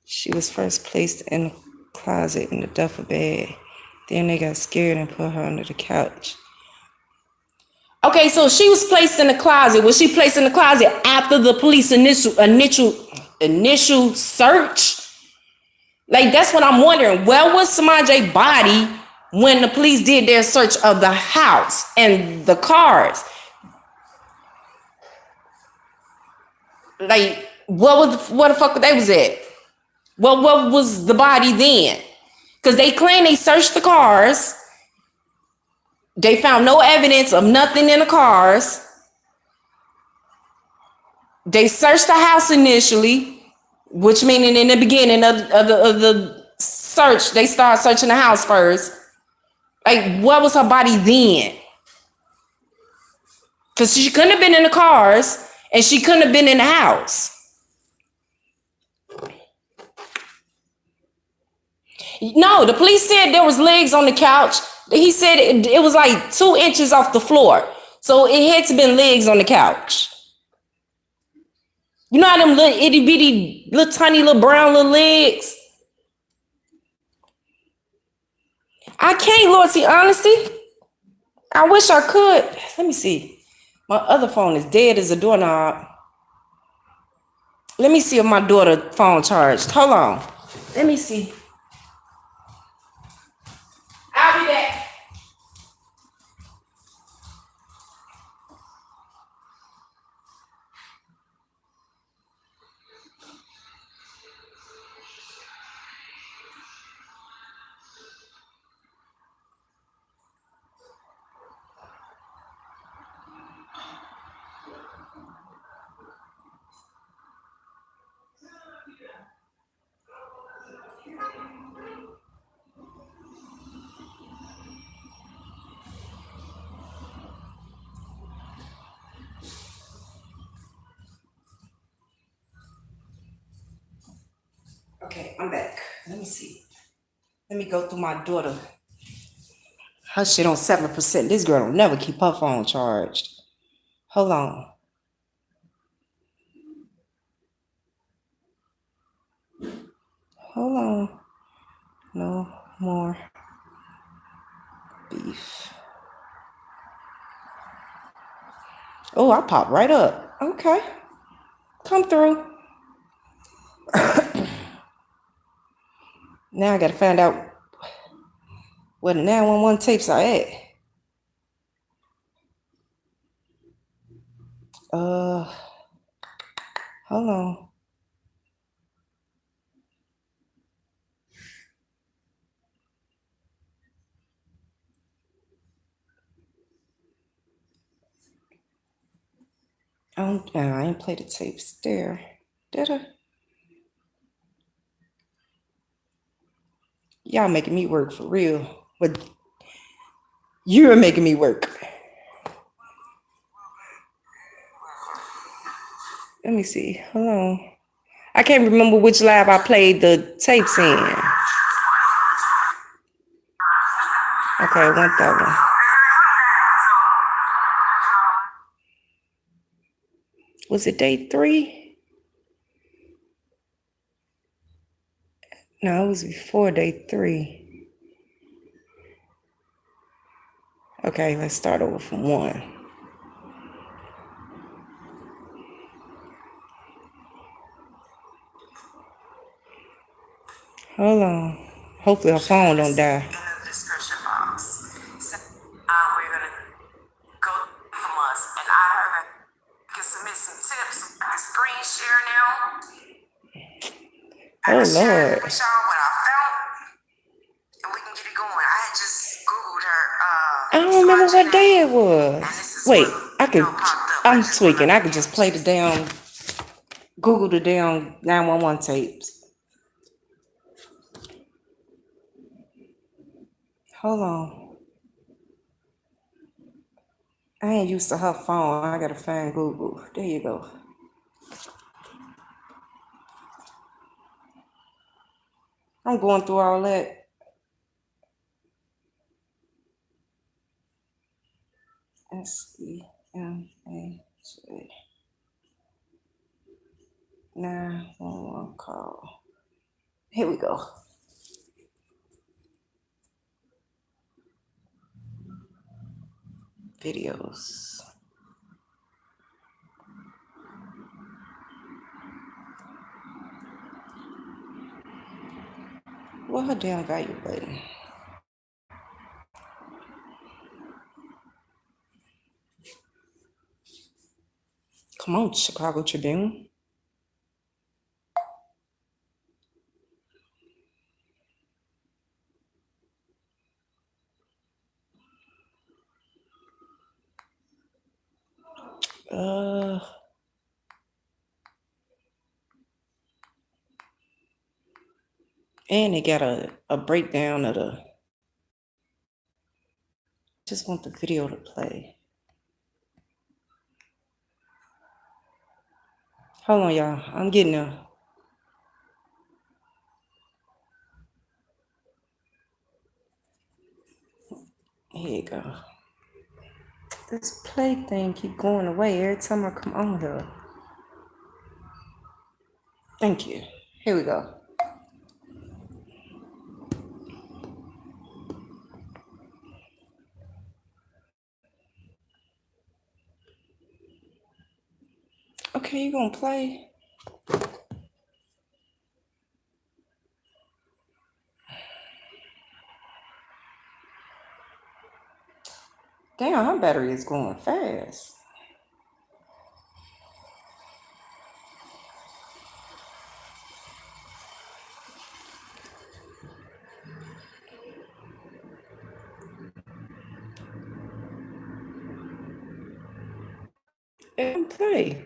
She was first placed in the closet in the duffel bag. Then they got scared and put her under the couch. Okay, so she was placed in the closet. Was she placed in the closet after the police initial search? Like, that's what I'm wondering. Where was Samaje's body when the police did their search of the house and the cars? Like, where the fuck they was at? Well, what was the body then? Because they claim they searched the cars. They found no evidence of nothing in the cars. They searched the house initially, which meaning in the beginning of the search, they started searching the house first. Like, what was her body then? Because she couldn't have been in the cars and she couldn't have been in the house. No, the police said there was legs on the couch. He said it was like 2 inches off the floor. So it had to been legs on the couch. You know how them little itty bitty, little tiny, little brown little legs? I can't, Lord, see, honesty. I wish I could. Let me see. My other phone is dead as a doorknob. Let me see if my daughter's phone charged. Hold on. Let me see. I'll be back. I'm back. Let me see. Let me go through my daughter. Her shit on 7%. This girl don't never keep her phone charged. Hold on. Hold on. No more beef. Oh, I popped right up. Okay. Come through. Now I gotta find out where the 911 tapes are at. Hold on. I ain't play the tapes there. Did I? Y'all making me work for real. But you're making me work. Let me see. Hold on. I can't remember which live I played the tapes in. Okay, I want that one. Was it day 3? No, it was before day 3. Okay, let's start over from 1. Hold on. Hopefully her phone don't die. In the description box. So, we're gonna go from us, and I heard you can submit some tips. I can screen share now. Oh Lord. With y'all what I found, and we can get it going. I had just Googled her. I don't remember what day it was. Wait, I could. I'm tweaking. I could just play the damn. Google the damn 911 tapes. Hold on. I ain't used to her phone. I gotta find Google. There you go. I'm going through all that. SEMAJ 911 call. Here we go. Videos. What her damn value button? Come on, Chicago Tribune. And they got a breakdown of the. Just want the video to play. Hold on, y'all. I'm getting a. Here you go. This play thing keep going away every time I come on here. Thank you. Here we go. Okay, you gonna play? Damn, her battery is going fast. And play.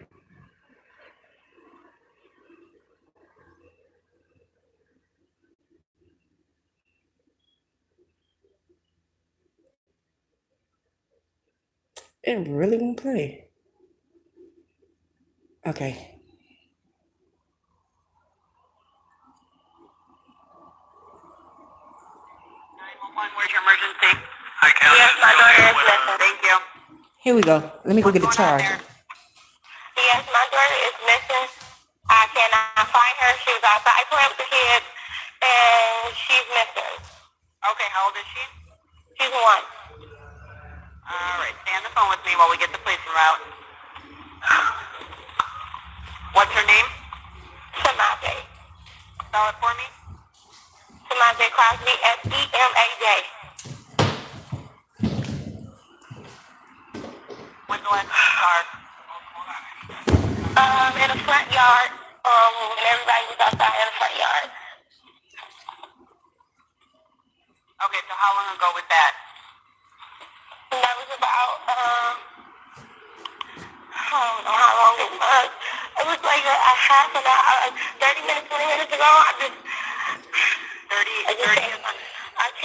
It really won't play. Okay. Where's your emergency? Hi, Cal. Yes, my daughter is missing. Thank you. Here we go. Let me go get the charger. Yes, my daughter is missing. I cannot find her. She was outside playing with the kids, and she's missing. Okay, how old is she? She's 1. All right, stay on the phone with me while we get the police en route. What's her name? Samaje. Spell it for me. Samaje Crosby, Semaj. When's the last time you saw her? In the front yard. When everybody was outside in the front yard. Okay, so how long ago was that? That was about, I don't know how long it was. It was like a half an hour, 30 minutes, 20 minutes ago. I came,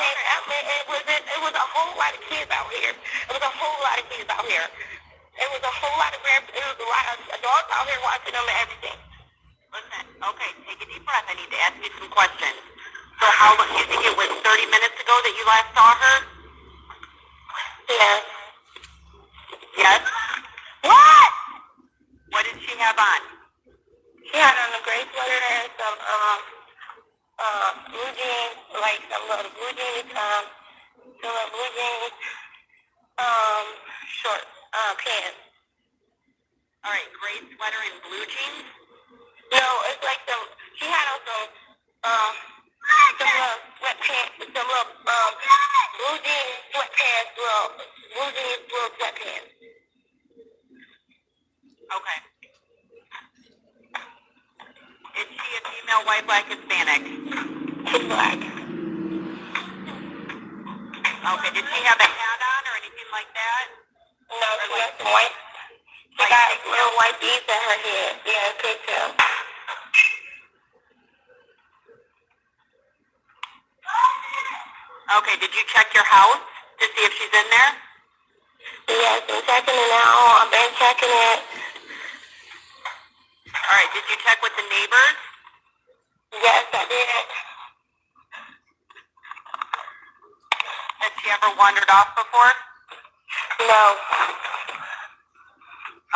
it was a whole lot of kids out here. It was a whole lot of kids out here. It was a whole lot of it was a lot of adults out here watching them and everything. Listen, okay, take a deep breath. I need to ask you some questions. So how long, you think it was 30 minutes ago that you last saw her? Yes. Yes? What? What did she have on? She had on a gray sweater and some blue jeans, like some little blue jeans, short pants. All right, gray sweater and blue jeans? No, it's like she had on some little sweatpants, some little blue jeans sweatpants, little sweatpants. Okay. Is she a female, white, black, Hispanic? She's black. Okay, did she have a hat on or anything like that? No, she has some white. She got little white beads in her head. Yeah, pigtail. Okay, did you check your house to see if she's in there? Yes, I'm checking it now. I've been checking it. All right, did you check with the neighbors? Yes, I did. Has she ever wandered off before? No.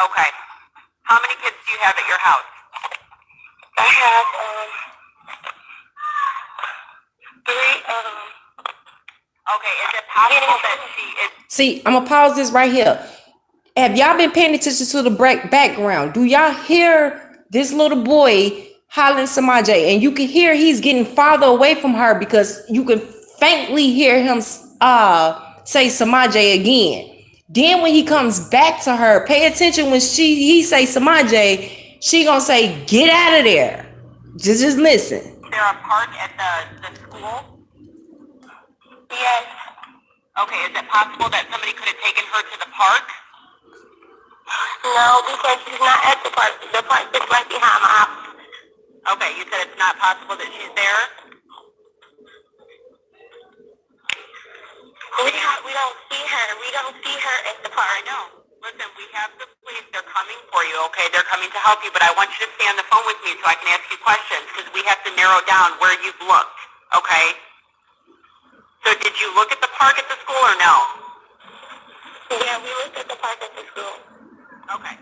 Okay. How many kids do you have at your house? I have, 3, Okay, is it possible that she is... See, I'm gonna pause this right here. Have y'all been paying attention to the background? Do y'all hear this little boy hollering Samaje? And you can hear he's getting farther away from her because you can faintly hear him say Samaje again. Then when he comes back to her, pay attention when he say Samaje, she gonna say, get out of there. Just listen. Is there a park at the school? Yes. Okay, is it possible that somebody could have taken her to the park? No, because she's not at the park. The park is right behind my house. Okay, you said it's not possible that she's there? We don't see her. We don't see her at the park. I know. Listen, we have the police. They're coming for you, okay? They're coming to help you, but I want you to stay on the phone with me so I can ask you questions because we have to narrow down where you've looked, okay? So did you look at the park at the school or no? Yeah, we looked at the park at the school. Okay.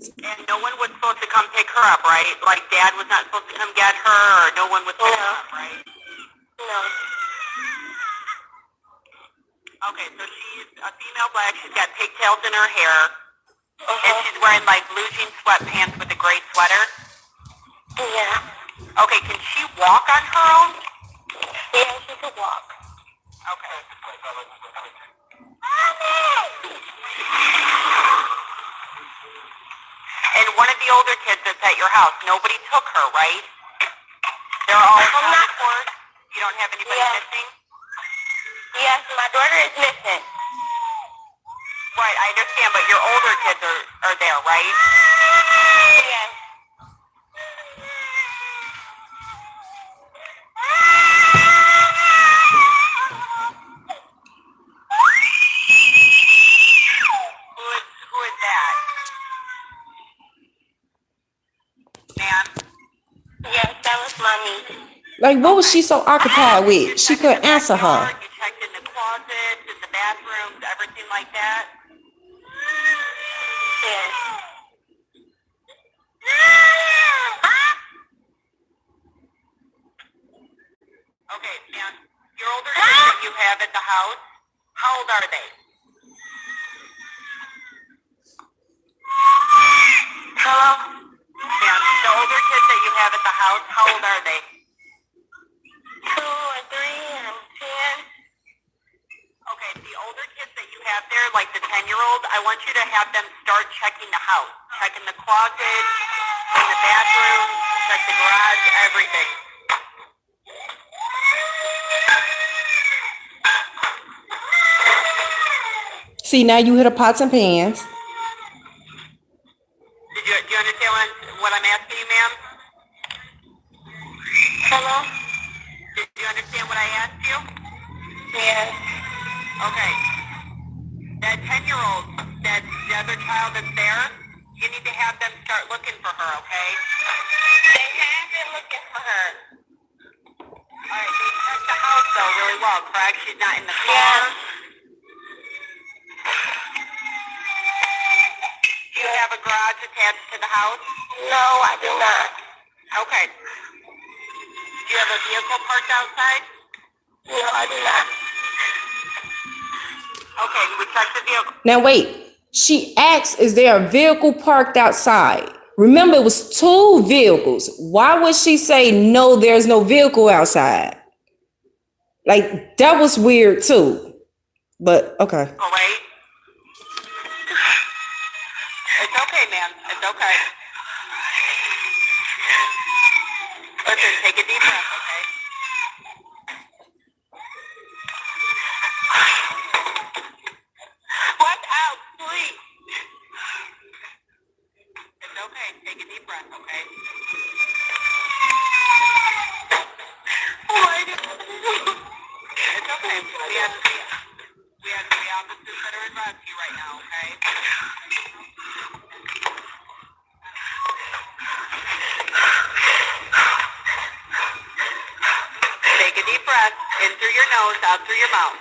And no one was supposed to come pick her up, right? Like Dad was not supposed to come get her, or no one was pick her up, right? No. Okay, so she's a female black. She's got pigtails in her hair. And she's wearing like blue jean sweatpants with a gray sweater. Yeah. Okay, can she walk on her own? Yeah, she could walk. Okay. And one of the older kids that's at your house, nobody took her, right? They're all accounted for? You don't have anybody missing? Yes, my daughter is missing. Right, I understand, but your older kids are there, right? Yes. Who is that? Like, what was she so occupied You with? She checked in the couldn't answer her. backyard, you checked in the closets, in the bathrooms, everything like that? Yes. Okay, and your older kids that you have at the house, how old are they? Hello? And the older kids that you have at the house, how old are they? 2 and 3 and 10. Okay, the older kids that you have there, like the 10-year-old, I want you to have them start checking the house. Checking the closet, in the bathroom, check the garage, everything. See, now you hit the pots and pans. Do you understand what I'm asking you, ma'am? Hello? Did you understand what I asked you? Yes. Okay. That 10-year-old, that the other child that's there, you need to have them start looking for her, okay? They have been looking for her. All right, they checked the house, though, really well, correct? She's not in the car. Yeah. Do you have a garage attached to the house? No, I do not. Okay. Do you have a vehicle parked outside? No, I do not. Okay, we checked the vehicle. Now wait, she asked, is there a vehicle parked outside? Remember, it was 2 vehicles. Why would she say, no, there's no vehicle outside? Like, that was weird too. But, okay. Oh, wait. It's okay, ma'am. It's okay. Listen, take a deep breath, okay? What's out, please? It's okay. Take a deep breath, okay? It's okay. We have 3 officers that are in rescue right now, okay? Take a deep breath, in through your nose, out through your mouth.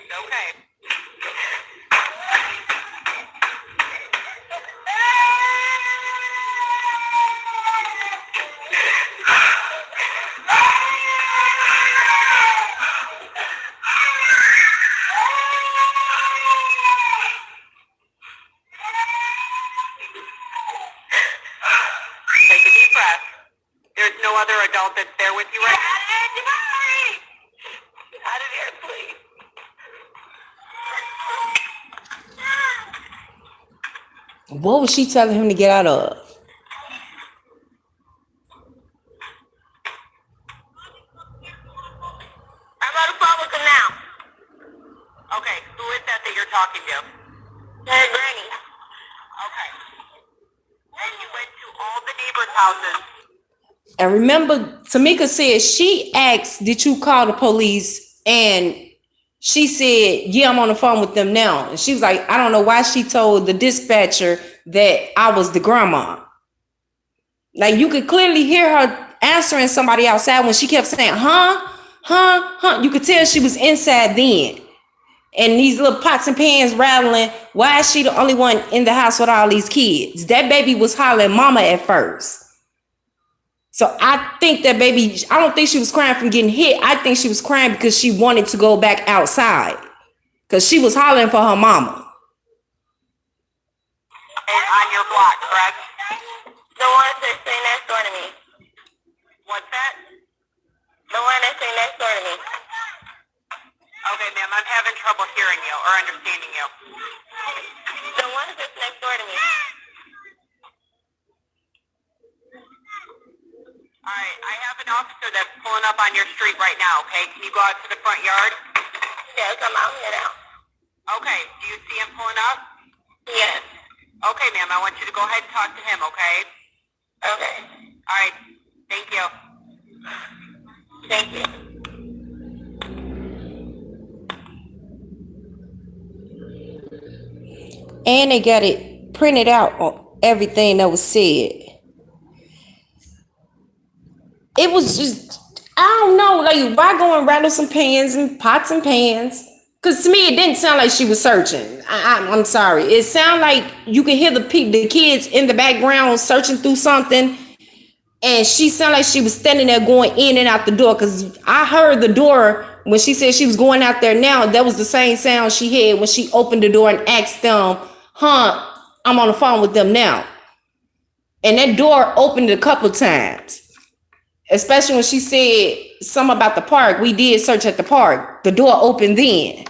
Okay. Take a deep breath. There's no other adult that's there with you right now? Get out of here, please. What was she telling him to get out of? I'm on the phone with him now. Okay, who is that you're talking to? Hey, Granny. Okay. And you went to all the neighbors' houses. And remember, Tamika said she asked, did you call the police? And she said, yeah, I'm on the phone with them now. And she was like, I don't know why she told the dispatcher that I was the grandma. Like, you could clearly hear her answering somebody outside when she kept saying, huh, huh, huh. You could tell she was inside then. And these little pots and pans rattling. Why is she the only one in the house with all these kids? That baby was hollering mama at first. So I think that baby, I don't think she was crying from getting hit. I think she was crying because she wanted to go back outside. Because she was hollering for her mama. And on your block, correct? The one that's sitting next door to me. What's that? The one that's sitting next door to me. Okay, ma'am, I'm having trouble hearing you or understanding you. The one that's next door to me. All right, I have an officer that's pulling up on your street right now, okay? Can you go out to the front yard? Yes, I'm out here now. Okay, do you see him pulling up? Yes. Okay, ma'am, I want you to go ahead and talk to him, okay? Okay. All right, thank you. Thank you. And they got it printed out on everything that was said. It was just, I don't know, like, why go and rattle some pans and pots and pans? Because to me, it didn't sound like she was searching. I'm sorry. It sounded like you could hear the kids in the background searching through something. And she sounded like she was standing there going in and out the door. Because I heard the door when she said she was going out there now. That was the same sound she had when she opened the door and asked them, I'm on the phone with them now. And that door opened a couple times. Especially when she said something about the park. We did search at the park. The door opened then.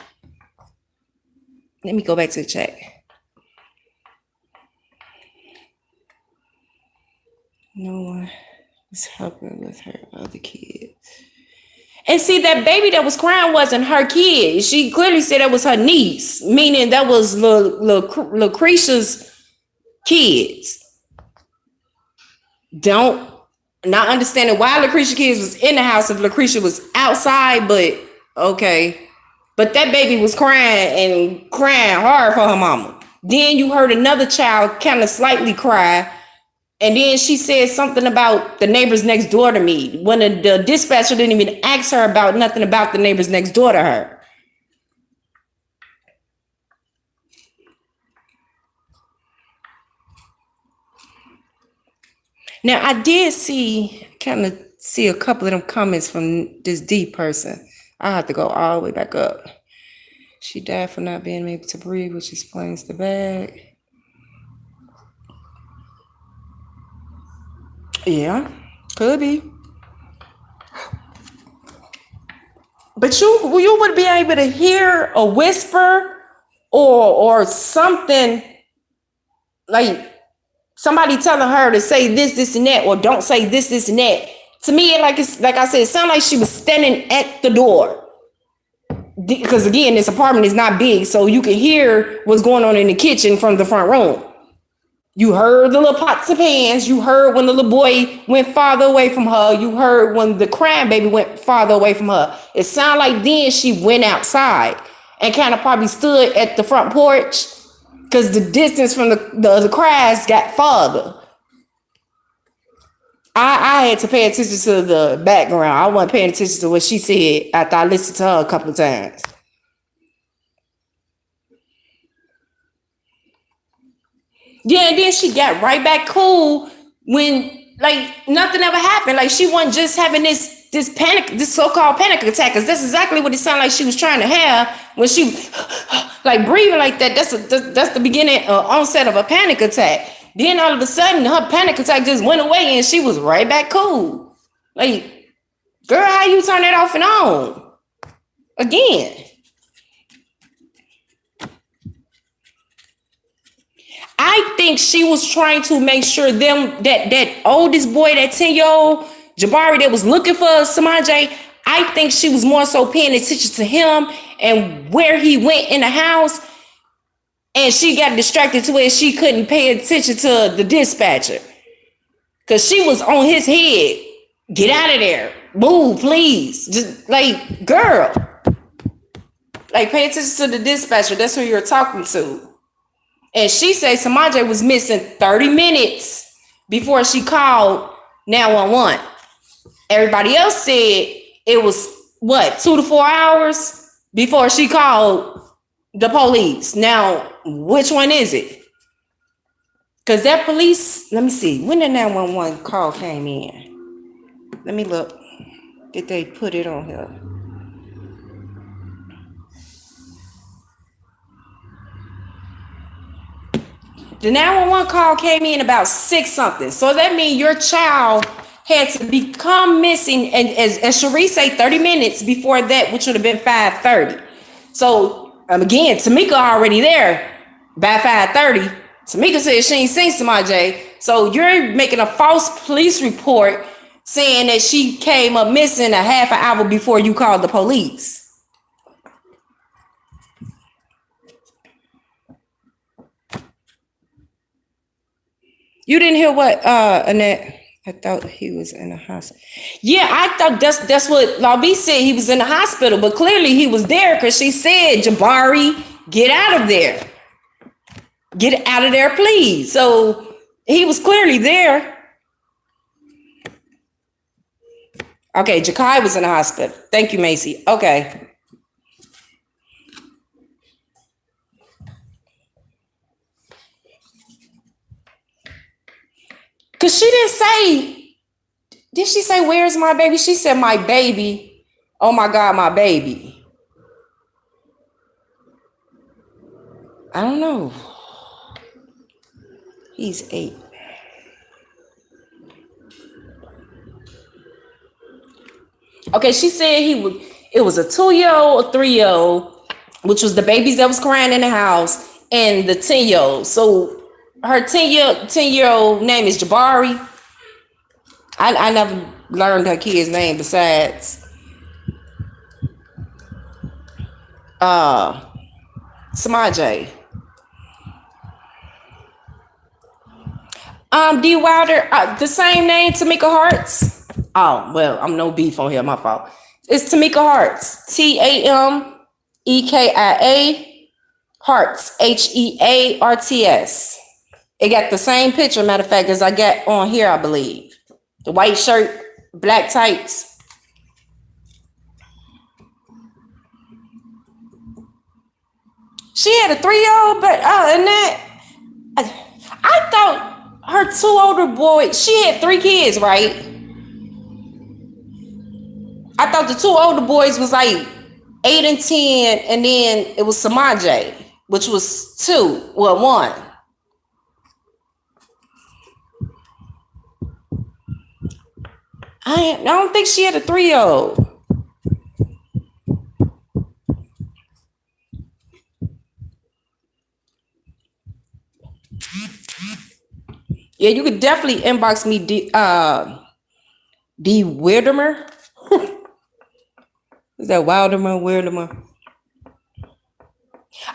Let me go back to the chat. No one was helping with her other kids. And see, that baby that was crying wasn't her kid. She clearly said that was her niece, meaning that was Lucretia's kids. Don't not understanding why Lucretia kids was in the house if Lucretia was outside, but okay. But that baby was crying hard for her mama. Then you heard another child kind of slightly cry. And then she said something about the neighbors next door to me. When the dispatcher didn't even ask her about nothing about the neighbors next door to her. Now, I did kind of see a couple of them comments from this D person. I have to go all the way back up. She died for not being able to breathe, which explains the bag. Yeah, could be. But you would be able to hear a whisper or something, like somebody telling her to say this, and that, or don't say this, and that. To me, like I said, it sounded like she was standing at the door. Because again, this apartment is not big, so you can hear what's going on in the kitchen from the front room. You heard the little pots and pans. You heard when the little boy went farther away from her. You heard when the crying baby went farther away from her. It sounded like then she went outside and kind of probably stood at the front porch because the distance from the cries got farther. I had to pay attention to the background. I wasn't paying attention to what she said after I listened to her a couple of times. Yeah, and then she got right back cool when like nothing ever happened. Like she wasn't just having this panic, this so-called panic attack, because that's exactly what it sounded like she was trying to have when she like breathing like that. That's the beginning onset of a panic attack. Then all of a sudden her panic attack just went away and she was right back cool. Like, girl, how you turn that off and on again? I think she was trying to make sure that oldest boy, that 10-year-old Jabari that was looking for Samaj, I think she was more so paying attention to him and where he went in the house. And she got distracted to where she couldn't pay attention to the dispatcher. Because she was on his head. Get out of there. Move, please. Just like, girl. Like, pay attention to the dispatcher. That's who you're talking to. And she said Samaj was missing 30 minutes before she called 911. Everybody else said it was, 2 to 4 hours before she called the police. Now, which one is it? Because that police, let me see, when the 911 call came in. Let me look. Did they put it on here? The 911 call came in about 6 something. So that means your child had to become missing, and as Cherie say, 30 minutes before that, which would have been 5:30. So again, Tamika already there by 5:30. Tamika said she ain't seen Samaj. So you're making a false police report saying that she came up missing a half an hour before you called the police. You didn't hear what, Annette? I thought he was in the hospital. Yeah, I thought that's what Labi said. He was in the hospital, but clearly he was there because she said, Jabari, get out of there. Get out of there, please. So he was clearly there. Okay, Jakai was in the hospital. Thank you, Macy. Okay. Because she didn't say, did she say, where's my baby? She said, my baby. Oh my God, my baby. I don't know. He's 8. Okay, she said it was a 2-year-old, a 3-year-old, which was the babies that was crying in the house, and the 10-year-old. So her 10-year-old name is Jabari. I never learned her kid's name besides Samaje. D Wilder, the same name, Tamika Harts. Oh, well, I'm no beef on here, my fault. It's Tamika Harts. TAMEKIA Harts. HEARTS. It got the same picture, matter of fact, as I got on here, I believe. The white shirt, black tights. She had a 3-year-old, but and that I thought her 2 older boys, she had 3 kids, right? I thought the 2 older boys was like 8 and 10, and then it was Samaje, which was 2, well, 1. I don't think she had a 3-year-old. Yeah, you could definitely inbox me D Wildermer. Is that Wildermer?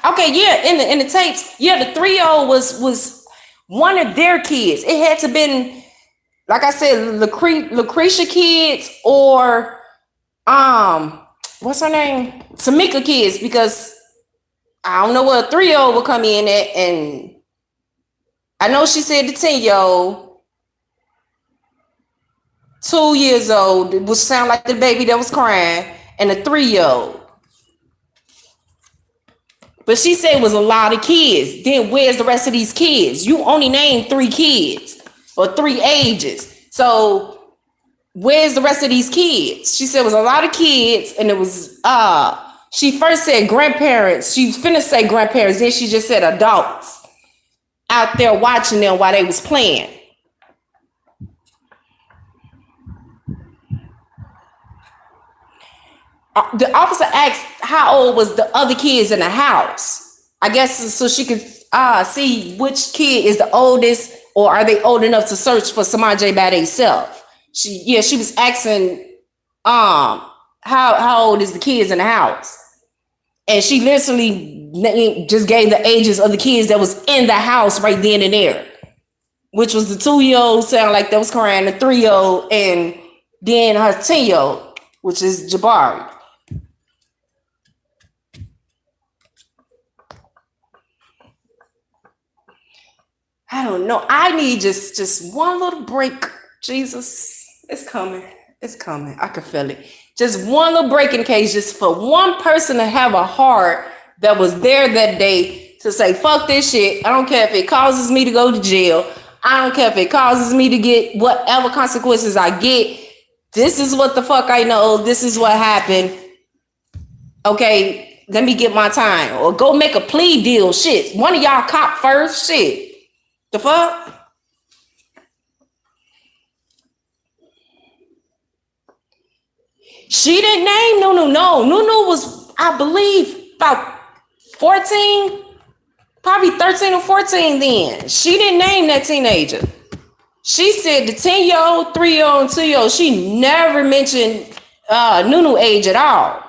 Okay, yeah, in the tapes, yeah, the 3-year-old was one of their kids. It had to been, like I said, Lucretia kids or what's her name? Tamika kids, because I don't know what a 3-year-old would come in at, and I know she said the 10-year-old, 2 years old, which sound like the baby that was crying, and a 3-year-old. But she said it was a lot of kids. Then where's the rest of these kids? You only named 3 kids or 3 ages. So where's the rest of these kids? She said it was a lot of kids, and it was she first said grandparents. She was finna say grandparents, then she just said adults out there watching them while they was playing. The officer asked how old was the other kids in the house. I guess so she could see which kid is the oldest, or are they old enough to search for Samaje by themselves. She was asking how old is the kids in the house, and she literally just gave the ages of the kids that was in the house right then and there, which was the 2-year-old sound like that was crying, the 3-year-old, and then her 10-year-old, which is Jabari. I don't know. I need just one little break. Jesus, it's coming. It's coming. I can feel it. Just one little break in case, just for one person to have a heart that was there that day to say, fuck this shit. I don't care if it causes me to go to jail. I don't care if it causes me to get whatever consequences I get. This is what the fuck I know. This is what happened. Okay, let me get my time. Or go make a plea deal. Shit. One of y'all cop first. Shit. The fuck? She didn't name Nunu. No. Nunu was, I believe, about 14, probably 13 or 14 then. She didn't name that teenager. She said the 10-year-old, 3-year-old, and 2-year-old. She never mentioned Nunu age at all.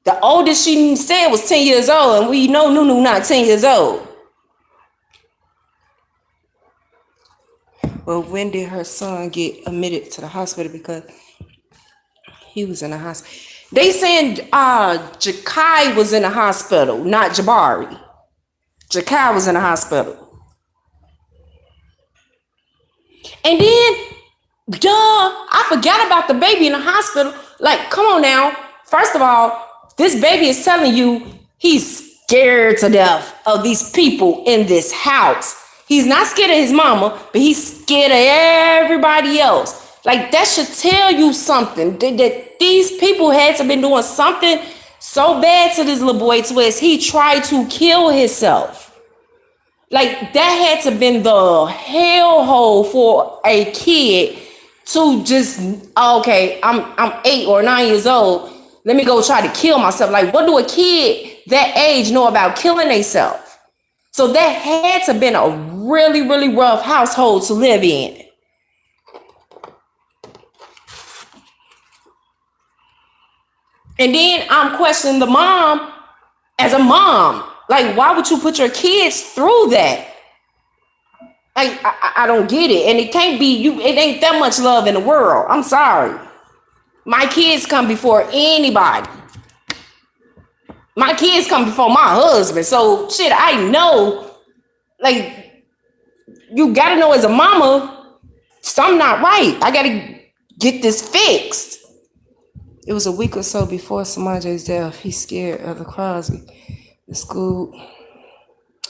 The oldest she said was 10 years old, and we know Nunu not 10 years old. Well, when did her son get admitted to the hospital? Because he was in the hospital. They saying Jakai was in the hospital, not Jabari. Jakai was in the hospital. And then, duh, I forgot about the baby in the hospital. Like, come on now. First of all, this baby is telling you he's scared to death of these people in this house. He's not scared of his mama, but he's scared of everybody else. Like, that should tell you something. That these people had to been doing something so bad to this little boy to where he tried to kill himself. Like, that had to been the hellhole for a kid to just, okay, I'm 8 or 9 years old. Let me go try to kill myself. Like, what do a kid that age know about killing themselves? So that had to been a really, really rough household to live in. And then I'm questioning the mom as a mom. Like, why would you put your kids through that? Like, I don't get it. And it can't be you. It ain't that much love in the world. I'm sorry. My kids come before anybody. My kids come before my husband. So shit, I know. Like, you gotta know as a mama, something not right. I gotta get this fixed. It was a week or so before Samaje's death. He's scared of the Crosby. The school.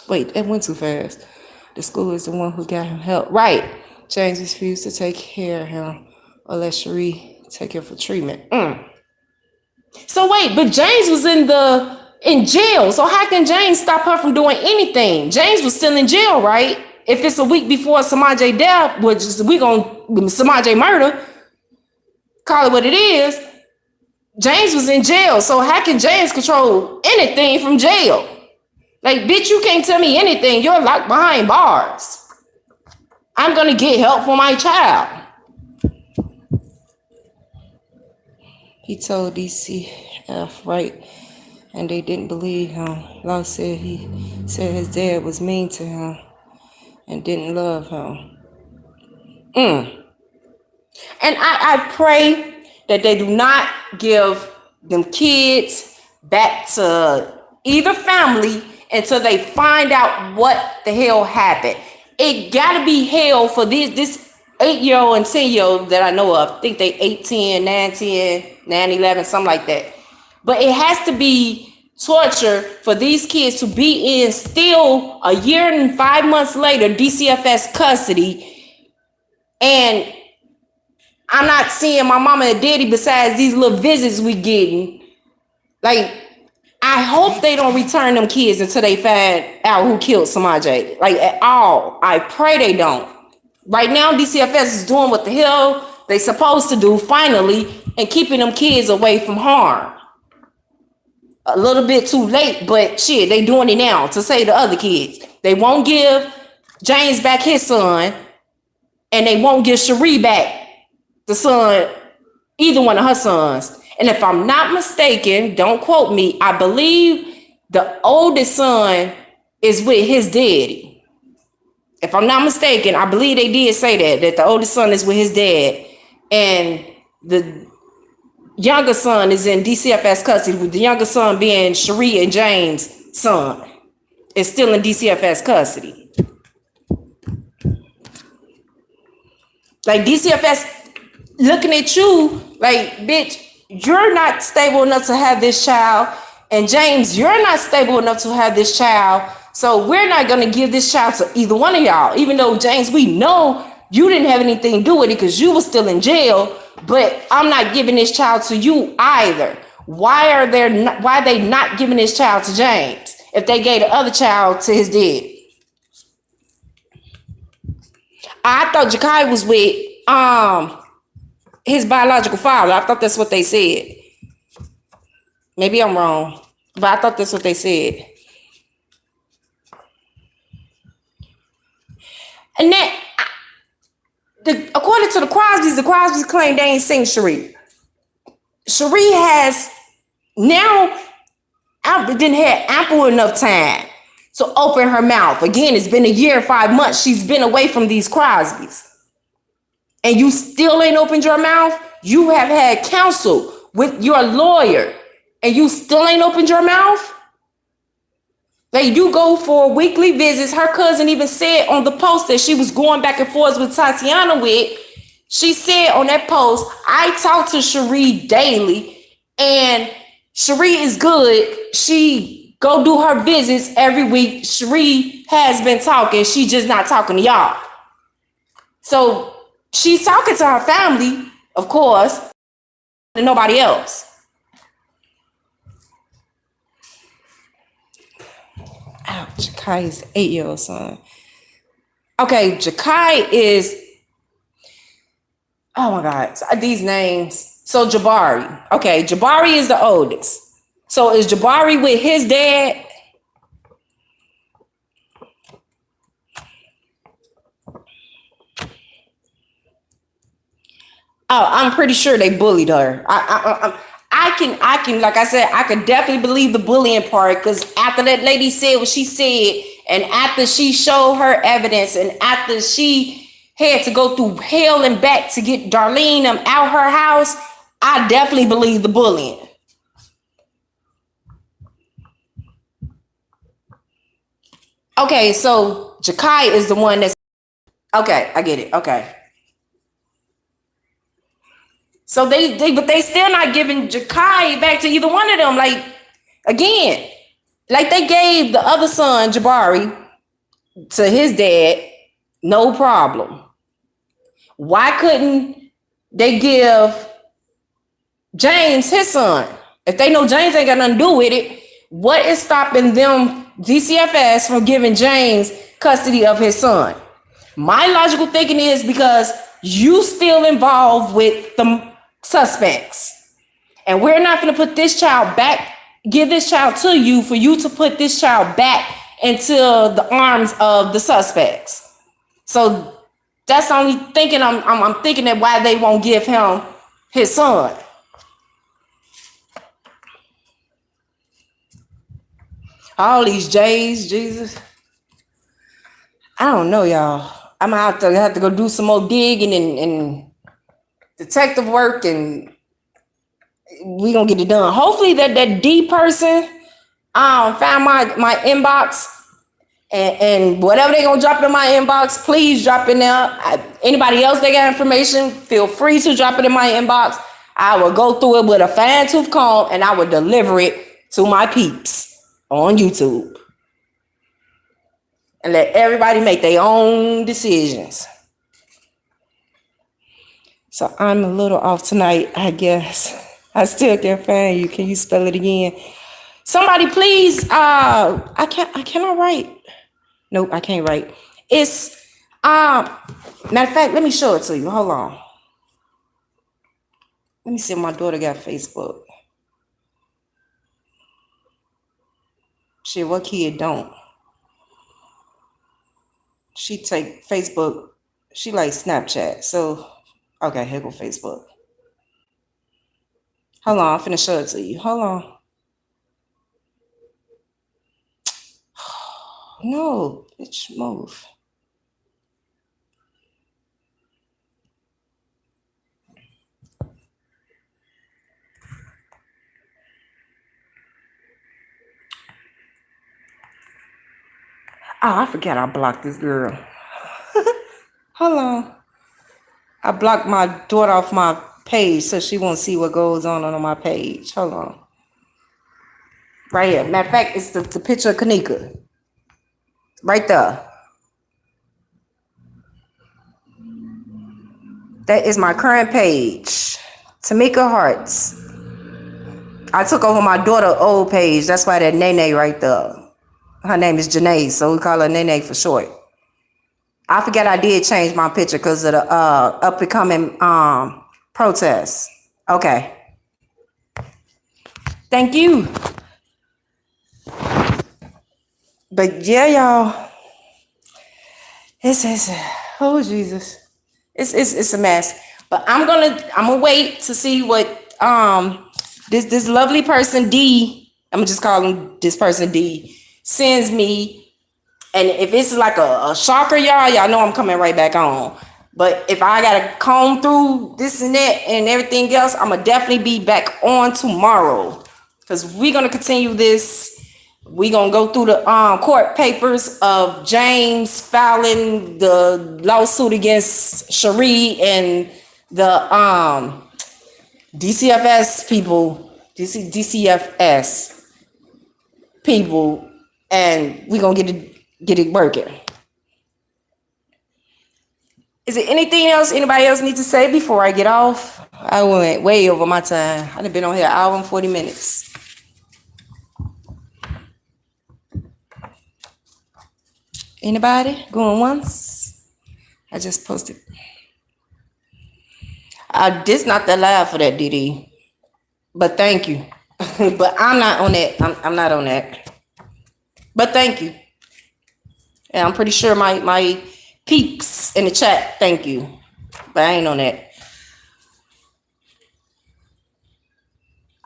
Wait, that went too fast. The school is the one who got him help. Right. James refused to take care of him or let Cherie take him for treatment. So wait, but James was in jail. So how can James stop her from doing anything? James was still in jail, right? If it's a week before Samaje death, which we gonna Samaje murder, call it what it is. James was in jail. So how can James control anything from jail? Like, bitch, you can't tell me anything. You're locked behind bars. I'm gonna get help for my child. He told DCF, right? And they didn't believe him. Law said he said his dad was mean to him and didn't love him. And I pray that they do not give them kids back to either family until they find out what the hell happened. It gotta be hell for this 8-year-old and 10-year-old that I know of. I think they 8, 10, 9, 10, 9, 11, something like that. But it has to be torture for these kids to be in still a year and 5 months later, DCFS custody. And I'm not seeing my mama and daddy besides these little visits we getting. Like, I hope they don't return them kids until they find out who killed Samaje. Like, at all. I pray they don't. Right now, DCFS is doing what the hell they supposed to do, finally, and keeping them kids away from harm. A little bit too late, but shit, they doing it now to save the other kids. They won't give James back his son, and they won't give Cherie back the son, either one of her sons. And if I'm not mistaken, don't quote me, I believe the oldest son is with his daddy. If I'm not mistaken, I believe they did say that the oldest son is with his dad. And the younger son is in DCFS custody, with the younger son being Cherie and James' son. Is still in DCFS custody. Like, DCFS looking at you like, bitch, you're not stable enough to have this child. And James, you're not stable enough to have this child. So we're not going to give this child to either one of y'all. Even though, James, we know you didn't have anything to do with it because you were still in jail. But I'm not giving this child to you either. Why are they not giving this child to James if they gave the other child to his dad? I thought Jakai was with his biological father. I thought that's what they said. Maybe I'm wrong, but I thought that's what they said. And that, according to the Crosbys claim they ain't seen Cherie. Cherie has now didn't have ample enough time to open her mouth. Again, it's been a year and 5 months. She's been away from these Crosbys. And you still ain't opened your mouth? You have had counsel with your lawyer, and you still ain't opened your mouth? They do go for weekly visits. Her cousin even said on the post that she was going back and forth with Tatiana with. She said on that post, I talk to Cherie daily, and Cherie is good. She go do her visits every week. Cherie has been talking. She just not talking to y'all. So she's talking to her family, of course, and nobody else. Ouch, Jakai's 8-year-old son. Okay, Jakai is, oh my God, these names. So Jabari. Okay, Jabari is the oldest. So is Jabari with his dad? Oh, I'm pretty sure they bullied her. I can, like I said, I could definitely believe the bullying part, because after that lady said what she said, and after she showed her evidence, and after she had to go through hell and back to get Darlene out her house, I definitely believe the bullying. Okay, so Jakai is the one that's, okay, I get it. Okay. So but they still not giving Jakai back to either one of them. Like, again, like they gave the other son, Jabari, to his dad, no problem. Why couldn't they give James his son? If they know James ain't got nothing to do with it, what is stopping them, DCFS, from giving James custody of his son? My logical thinking is because you still involved with the suspects, and we're not going to put this child back, give this child to you for you to put this child back into the arms of the suspects. So that's the only thinking I'm thinking that why they won't give him his son. All these J's, Jesus. I don't know, y'all. I'm gonna have to go do some more digging and detective work, and we gonna get it done. Hopefully that D person found my inbox, and whatever they gonna drop in my inbox, please drop in there. Anybody else that got information, feel free to drop it in my inbox. I will go through it with a fine tooth comb, and I will deliver it to my peeps on YouTube, and let everybody make their own decisions. So I'm a little off tonight, I guess. I still can't find you. Can you spell it again? Somebody please, I cannot write. Nope, I can't write. It's matter of fact, let me show it to you. Hold on. Let me see if my daughter got Facebook. Shit, what kid don't? She take Facebook. She like Snapchat. So, okay, here go Facebook. Hold on, I'm finna show it to you. Hold on. No, bitch, move. Oh, I forgot I blocked this girl. Hold on. I blocked my daughter off my page so she won't see what goes on my page. Hold on. Right here. Matter of fact, it's the picture of Kanika. Right there. That is my current page. Tamika Hearts. I took over my daughter's old page. That's why that Nene right there. Her name is Janae, so we call her Nene for short. I forget I did change my picture because of the up and coming protests. Okay. Thank you. But yeah, y'all. It's oh Jesus. It's a mess. But I'm gonna wait to see what this lovely person D, I'm gonna just call him this person D, sends me. And if it's like a shocker, y'all know I'm coming right back on. But if I gotta comb through this and that and everything else, I'm gonna definitely be back on tomorrow, because we're gonna continue this We gonna go through the court papers of James filing the lawsuit against Cherie and the DCFS people, DCFS people, and we gonna get it working. Is there anything else anybody else need to say before I get off? I went way over my time. I've been on here an hour and 40 minutes. Anybody going once? I just posted. This not the live for that, DD. But thank you. But I'm not on that. I'm not on that. But thank you. And I'm pretty sure my peeps in the chat, thank you. But I ain't on that.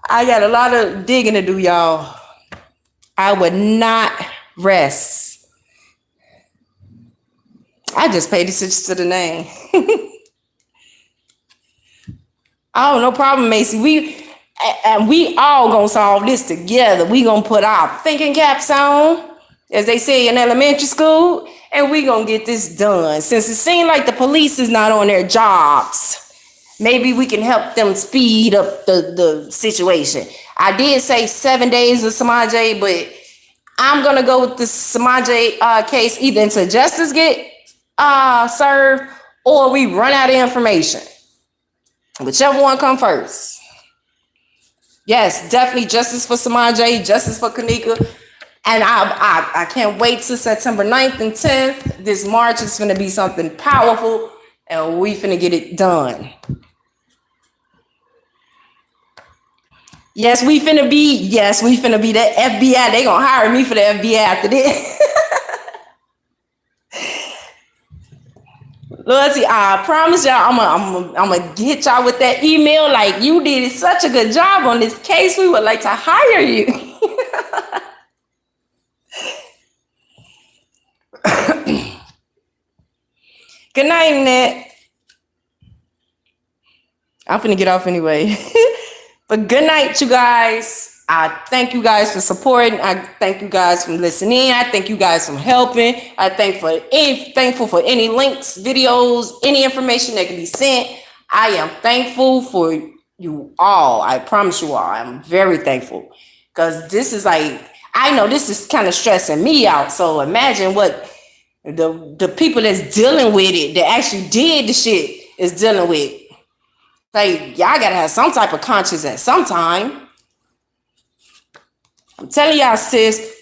I got a lot of digging to do, y'all. I would not rest. I just paid attention to the name. Oh, no problem, Macy. We all gonna solve this together. We gonna put our thinking caps on, as they say in elementary school, and we gonna get this done. Since it seems like the police is not on their jobs, maybe we can help them speed up the situation. I did say 7 days of Samaje, but I'm gonna go with the Samaje case either until justice get served or we run out of information. Whichever one come first. Yes, definitely justice for Samaje, justice for Kanika. And I can't wait till September 9th and 10th. This March is going to be something powerful, and we finna get it done. Yes, we finna be the FBI. They gonna hire me for the FBI after this. Loyalty, I promise y'all, I'm gonna hit y'all with that email. Like, you did such a good job on this case. We would like to hire you. Good night, Nat. I'm finna get off anyway. But good night, you guys. I thank you guys for supporting. I thank you guys for listening. I thank you guys for helping. I thankful for any links, videos, any information that can be sent. I am thankful for you all. I promise you all. I'm very thankful. Because this is like, I know this is kind of stressing me out. So imagine what the people that's dealing with it, that actually did the shit, is dealing with. Like, y'all gotta have some type of conscience at some time. I'm telling y'all, sis.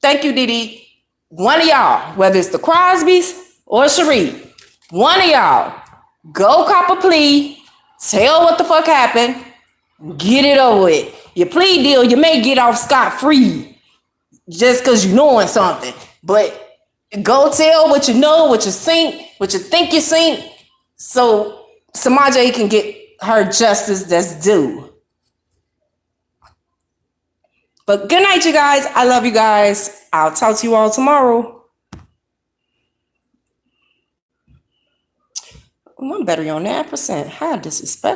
Thank you, Didi. One of y'all, whether it's the Crosbys or Cherie, one of y'all, go cop a plea, tell what the fuck happened, get it over with. Your plea deal, you may get off scot-free just because you knowing something. But go tell what you know, what you seen, what you think you seen, so Samaje can get her justice that's due. But good night, you guys. I love you guys. I'll talk to you all tomorrow. I'm better on that percent. How disrespectful.